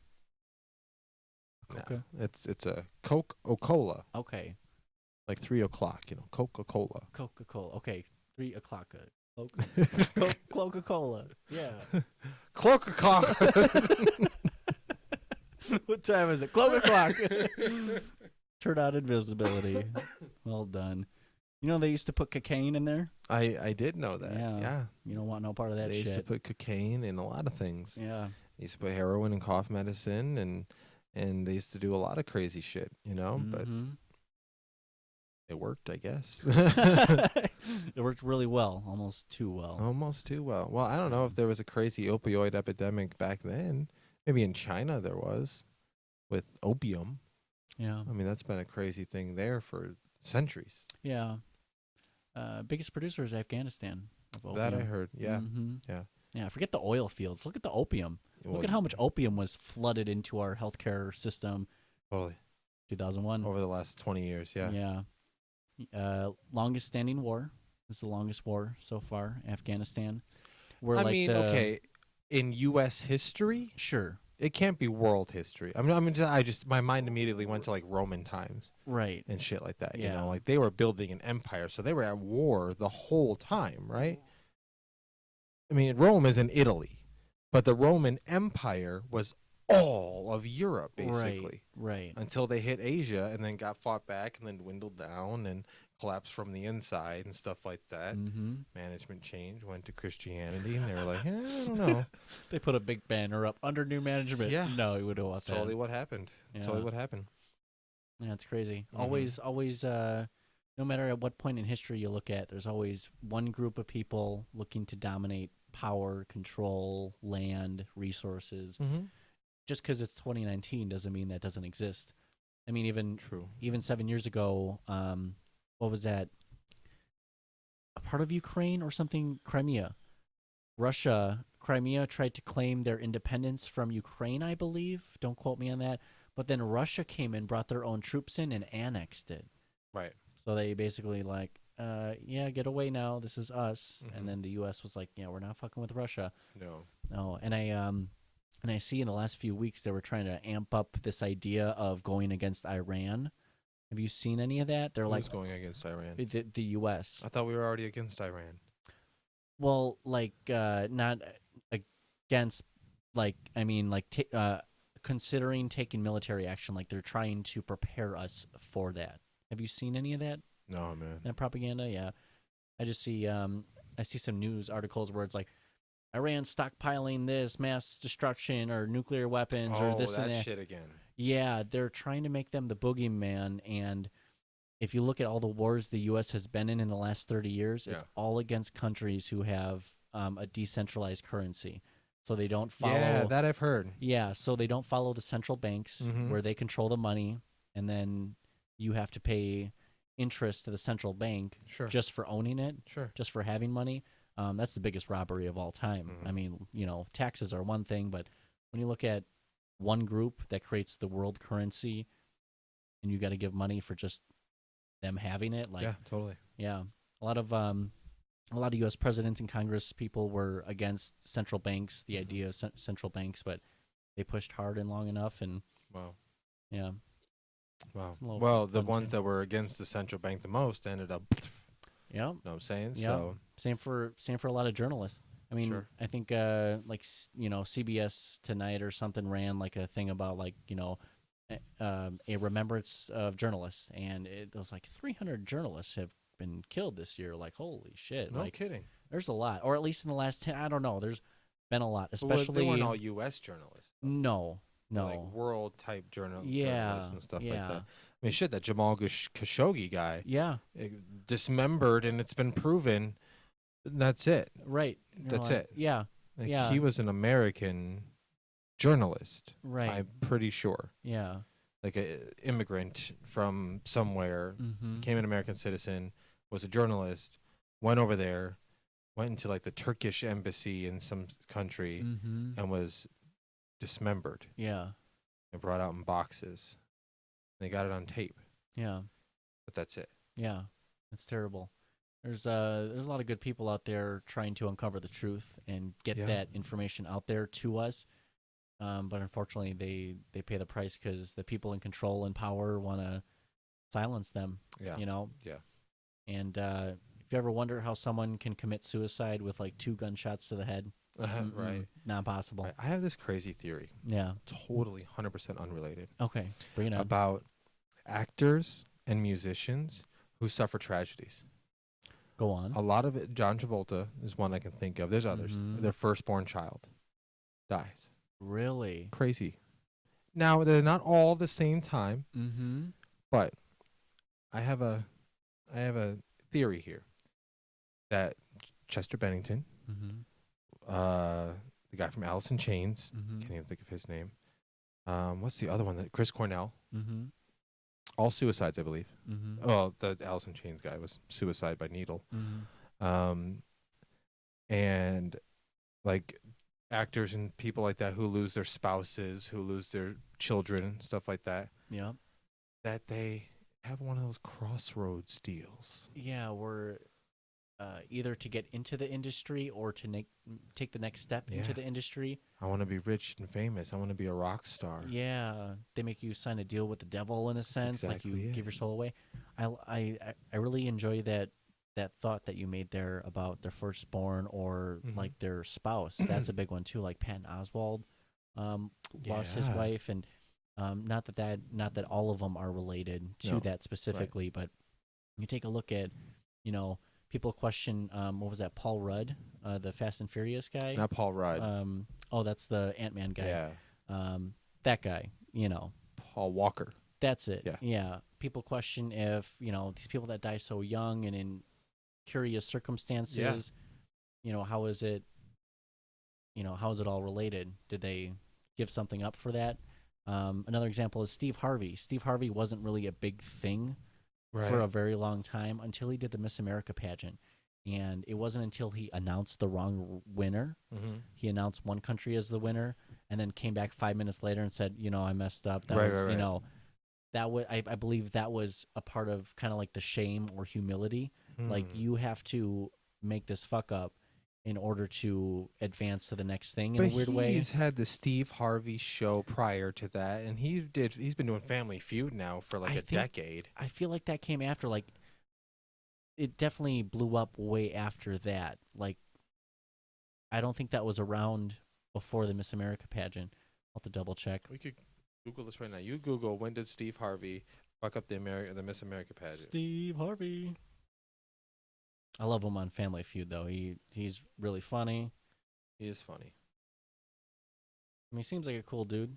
Coca. It's a Coke O cola. Okay. Like 3 o'clock. You know, Coca-Cola. Coca-Cola. Okay. 3 o'clock. Coca-Cola. Yeah. Coca-Cola. What time is it? 12 o'clock. Turn on invisibility. Well done. You know they used to put cocaine in there? I did know that. Yeah. Yeah. You don't want no part of that They shit. used to put cocaine in a lot of things. Yeah. They used to put heroin and cough medicine, and they used to do a lot of crazy shit, you know, but Mhm. it worked, I guess. It worked really well, almost too well. Almost too well. Well, I don't know if there was a crazy opioid epidemic back then. Maybe in China there was with opium. Yeah. I mean, that's been a crazy thing there for centuries. Yeah. Biggest producer is Afghanistan. Of That I opium. heard. Yeah. Mhm. Yeah. Yeah. Forget the oil fields. Look at the opium. Well, Look at how much opium was flooded into our healthcare system. totally 2001. over the last 20 years. Yeah. Yeah. Longest standing war. This is the longest war so far. Afghanistan. We're I like mean, okay, in U.S. history, Sure. it can't be world history. I mean, my mind immediately went to like Roman times Right. and shit like that. You Yeah. know, like they were building an empire, so they were at war the whole time, right? I mean, Rome is in Italy, but the Roman Empire was all of Europe basically Right. until they hit Asia and then got fought back and then dwindled down and collapsed from the inside and stuff like that. Mm-hmm. Management change, went to Christianity, and they were like, I don't know. They put a big banner up under new management. Yeah. No, you would have That's want totally that. what happened. That's Yeah. totally what happened. Yeah, it's crazy. Mhm. Always, no matter at what point in history you look at, there's always one group of people looking to dominate power, control, land, resources. Mm-hmm. Just because it's 2019 doesn't mean that doesn't exist. I mean, True. even 7 years ago, what was that? A part of Ukraine or something? Crimea. Crimea tried to claim their independence from Ukraine, I believe. Don't quote me on that. But then Russia came in, brought their own troops in, and annexed it. Right. So they basically like, yeah, get away now. This is us. Mhm. And then the U.S. was like, yeah, we're not fucking with Russia. No. Oh, and I see in the last few weeks they were trying to amp up this idea of going against Iran. Have you seen any of that? They're Who's like going against Iran? the U.S. I thought we were already against Iran. Well, like not against, like I mean, like considering taking military action. Like they're trying to prepare us for that. Have you seen any of that? No, man. That propaganda? Yeah, I just see I see some news articles where it's like Iran stockpiling this mass destruction or nuclear weapons or this that and that. shit again. Yeah, they're trying to make them the boogeyman, and if you look at all the wars the U.S. has been in the last 30 years, it's Yeah. all against countries who have a decentralized currency. So they don't Yeah, follow. that I've heard. Yeah, so they don't follow the central banks Mm-hmm. where they control the money, and then you have to pay interest to the central bank Sure. just for owning it, Sure. just for having money. That's the biggest robbery of all time. Mhm. I mean, taxes are one thing, but when you look at one group that creates the world currency and you got to give money for just them having it, like, Yeah, totally. yeah, a lot of a lot of U.S. presidents and Congress people were against central banks, the Mhm. idea of central banks, but they pushed hard and long enough, and Wow. yeah, Wow. a little Well, the fun ones too. that were against the central bank the most ended up, Yeah, know what I'm saying? yeah. So, Same for a lot of journalists. I mean, sure. I think like CBS Tonight or something ran like a thing about like a remembrance of journalists, and it was like 300 journalists have been killed this year. Like, holy shit! No Like, kidding. there's a lot, or at least in the last 10. I don't know. There's been a lot, But they weren't especially all U.S. journalists. no, They're like no. world type Yeah, journalists and stuff like yeah, that. I mean, shit, that Jamal Khashoggi guy yeah. dismembered, and it's been proven. That's it. Right. You're That's like, it. yeah, Like, yeah. he was an American journalist. Right. I'm pretty sure. Yeah. Like a immigrant from somewhere, Mm-hmm. became an American citizen, was a journalist, went over there, went into like the Turkish embassy in some country, Mm-hmm. and was dismembered Yeah. and brought out in boxes. They got it on tape, Yeah. but that's it. Yeah. It's terrible. There's a lot of good people out there trying to uncover the truth and get Yeah. that information out there to us. But unfortunately, they pay the price because the people in control and power want to silence them. Yeah. You know. Yeah. And if you ever wonder how someone can commit suicide with like 2 gunshots to the head, Right. not possible. Right. I have this crazy theory, Yeah. totally 100% unrelated, Okay. Bring it on. about actors and musicians who suffer tragedies. Go on. A lot of it, John Travolta is one I can think of. There's others. Mhm. Their firstborn child dies. Really? Crazy. Now, they're not all the same time, Mm-hmm. but I have a theory here that Chester Bennington, Mm-hmm. the guy from Alice in Chains, Mm-hmm. can't even think of his name. What's the other one? That Chris Cornell. Mm-hmm. All suicides, I believe. Mm-hmm. Oh, the Alice in Chains guy was suicide by needle. Mm-hmm. And like actors and people like that who lose their spouses, who lose their children, stuff like that, Yeah. that they have one of those crossroads deals. Yeah, we're either to get into the industry or to take the next step into Yeah. the industry. I want to be rich and famous. I want to be a rock star. Yeah, they make you sign a deal with the devil in a sense, like you exactly give it. your soul away. I really enjoy that thought that you made there about their firstborn or Mhm. like their spouse. That's a big one too. Like Patton Oswalt lost his Yeah. wife, and not that all of them are related to No, that specifically, but you take a look at, people question what was that, Paul Rudd, the Fast and Furious guy. Not Paul Rudd. Oh, that's the Ant-Man guy. Yeah. That guy. Paul Walker. That's it. Yeah. Yeah. People question if, these people that die so young and in curious circumstances, how is it, how is it all related? Did they give something up for that? Another example is Steve Harvey. Steve Harvey wasn't really a big thing for a very long time until he did the Miss America pageant. And it wasn't until he announced the wrong winner. Mm-hmm. He announced one country as the winner and then came back 5 minutes later and said, I messed up. That Right, was, right, right. that was, I believe that was a part of kind of like the shame or humility. Like, you have to make this fuck up in order to advance to the next thing in a weird way. He's had the Steve Harvey show prior to that, and he's been doing Family Feud now for like I a think- decade. I feel like that came after, like, it definitely blew up way after that. Like, I don't think that was around before the Miss America pageant. I'll have to double check. We could Google this right now. You Google, when did Steve Harvey fuck up the Miss America pageant? Steve Harvey. I love him on Family Feud, though. He's really funny. He is funny. I mean, he seems like a cool dude.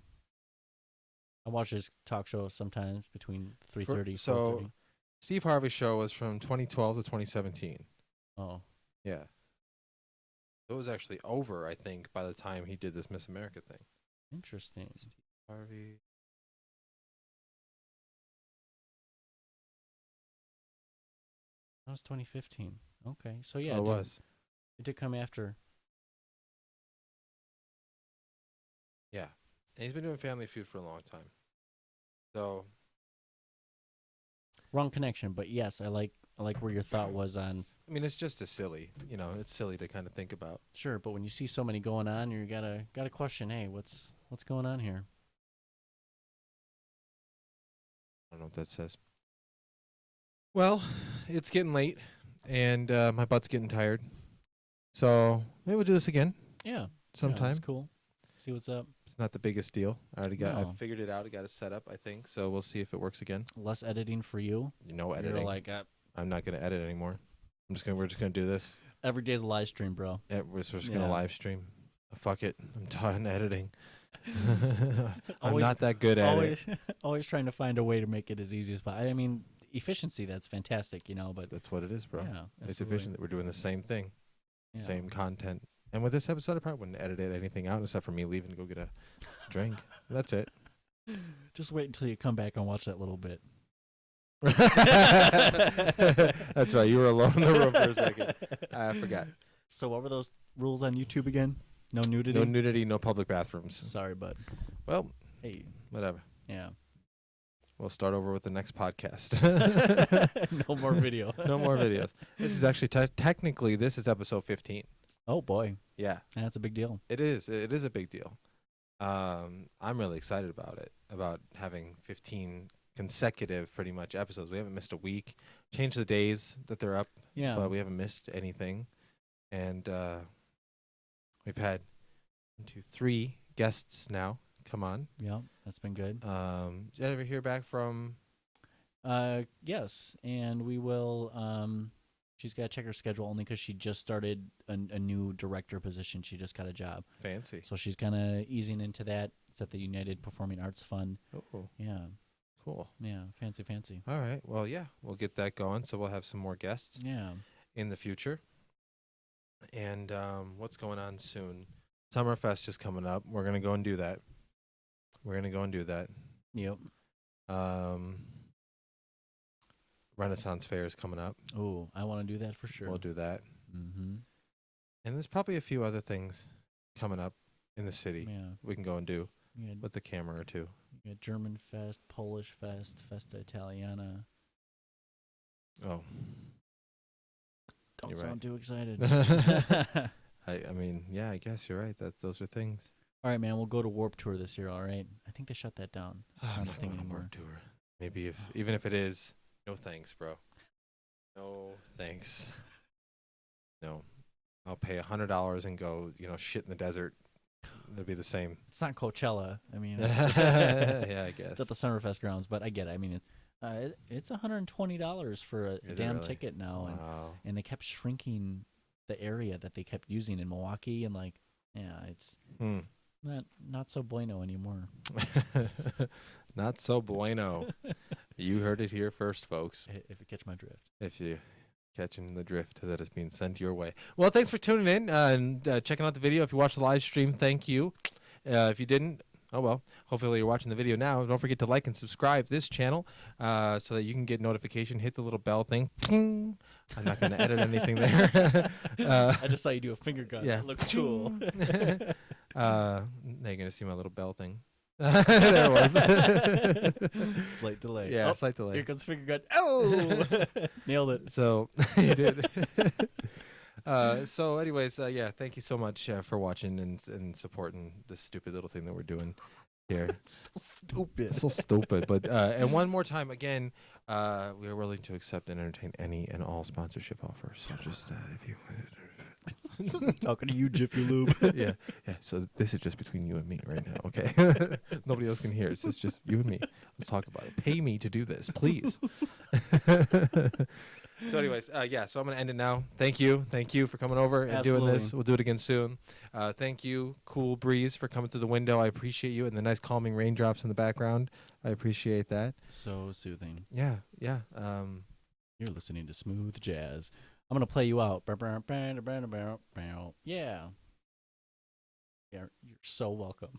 I watch his talk show sometimes between 3:30, So 4:30. Steve Harvey's show was from 2012 to 2017. Oh, Yeah. It was actually over, I think, by the time he did this Miss America thing. interesting. Steve Harvey. That was 2015. Okay, so yeah, Oh, it was. It did come after. Yeah. And he's been doing Family Feud for a long time. So, Wrong connection, but yes, I like where your thought was on. I mean, it's just a silly, it's silly to kind of think about. Sure, but when you see so many going on, you gotta question. Hey, what's going on here? I don't know what that says. Well, it's getting late, and my butt's getting tired. So maybe we'll do this again Yeah, sometime. it's cool. See what's up. It's not the biggest deal. I No. figured it out. I got it set up, I think. So we'll see if it works again. Less editing for you. No You're editing. like I'm not gonna edit anymore. We're just gonna do this. every day's a live stream, bro. We're just gonna Yeah. live stream. Fuck it. I'm done editing. I'm Always- not that good at it. Always trying to find a way to make it as easy as possible. I mean, efficiency, that's fantastic, but That's what it is, bro. yeah, It's absolutely. efficient that we're doing the same thing, Yeah. same content. And with this episode, I probably wouldn't edit anything out except for me leaving to go get a drink. That's it. Just wait until you come back and watch that little bit. That's right. You were alone in the room for a second. I forgot. So what were those rules on YouTube again? No nudity? No nudity, no public bathrooms. Sorry, bud. Well, Hey, whatever. yeah. We'll start over with the next podcast. No more video. No more videos. This is actually technically this is episode 15. Oh boy, Yeah, that's a big deal. it is. It is a big deal. I'm really excited about it. About having 15 consecutive, pretty much episodes. We haven't missed a week. Changed the days that they're up, Yeah. but we haven't missed anything. And we've had 1, 2, 3 guests now come on. Yeah, that's been good. Did you ever hear back from? Yes, and we will. She's got to check her schedule only because she just started a new director position. She just got a job, Fancy. so she's kind of easing into that. It's at the United Performing Arts Fund. Oh, Yeah, cool. yeah, fancy. All right. Well, yeah, we'll get that going. So we'll have some more guests Yeah. in the future. And what's going on soon? Summerfest is coming up. We're gonna go and do that. Yep. Renaissance Fair is coming up. Oh, I want to do that for sure. We'll do that. Mm-hmm. And there's probably a few other things coming up in the city Yeah. we can go and do You got, with the camera or two. you got German Fest, Polish Fest, Festa Italiana. Oh, Don't You're sound right. too excited. I mean, yeah, I guess you're right. Those are things. All right, man. We'll go to Warp Tour this year. All right. I think they shut that down. It's I'm not a not thing going to anymore. work tour. Maybe even if it is, no thanks, bro. No thanks. No, I'll pay $100 and go, shit in the desert. It'll be the same. It's not Coachella. I mean, Yeah, I guess. it's at the Summerfest grounds, but I get it. I mean, it's $120 for a Is it damn really? ticket now, Wow. and they kept shrinking the area that they kept using in Milwaukee, and it's not so bueno anymore. Not so bueno. You heard it here first, folks. If you catch my drift. If you catching the drift that is being sent your way. Well, thanks for tuning in and checking out the video. If you watched the live stream, thank you. If you didn't, oh well. Hopefully you're watching the video now. Don't forget to like and subscribe this channel so that you can get notification. Hit the little bell thing. Ping. I'm not going to edit anything there. I just saw you do a finger gun. Yeah. It looks cool. Now you're going to see my little bell thing. There it was. Slight delay. Yeah, Oh, slight delay. here comes the finger gun. Oh, nailed it. So you did. So anyways, yeah, thank you so much for watching and supporting this stupid little thing that we're doing here. So stupid. So stupid. But and one more time again, we are willing to accept and entertain any and all sponsorship offers. So just if you Talking to you, Jiffy Lube. yeah. So this is just between you and me right now, okay? Nobody else can hear. It's just you and me. Let's talk about it. Pay me to do this, please. So, anyways, yeah. So I'm gonna end it now. Thank you for coming over and doing this. Absolutely. We'll do it again soon. Thank you, Cool Breeze, for coming through the window. I appreciate you and the nice calming raindrops in the background. I appreciate that. So soothing. Yeah, yeah. You're listening to Smooth Jazz. I'm gonna play you out. Yeah. Yeah, you're so welcome.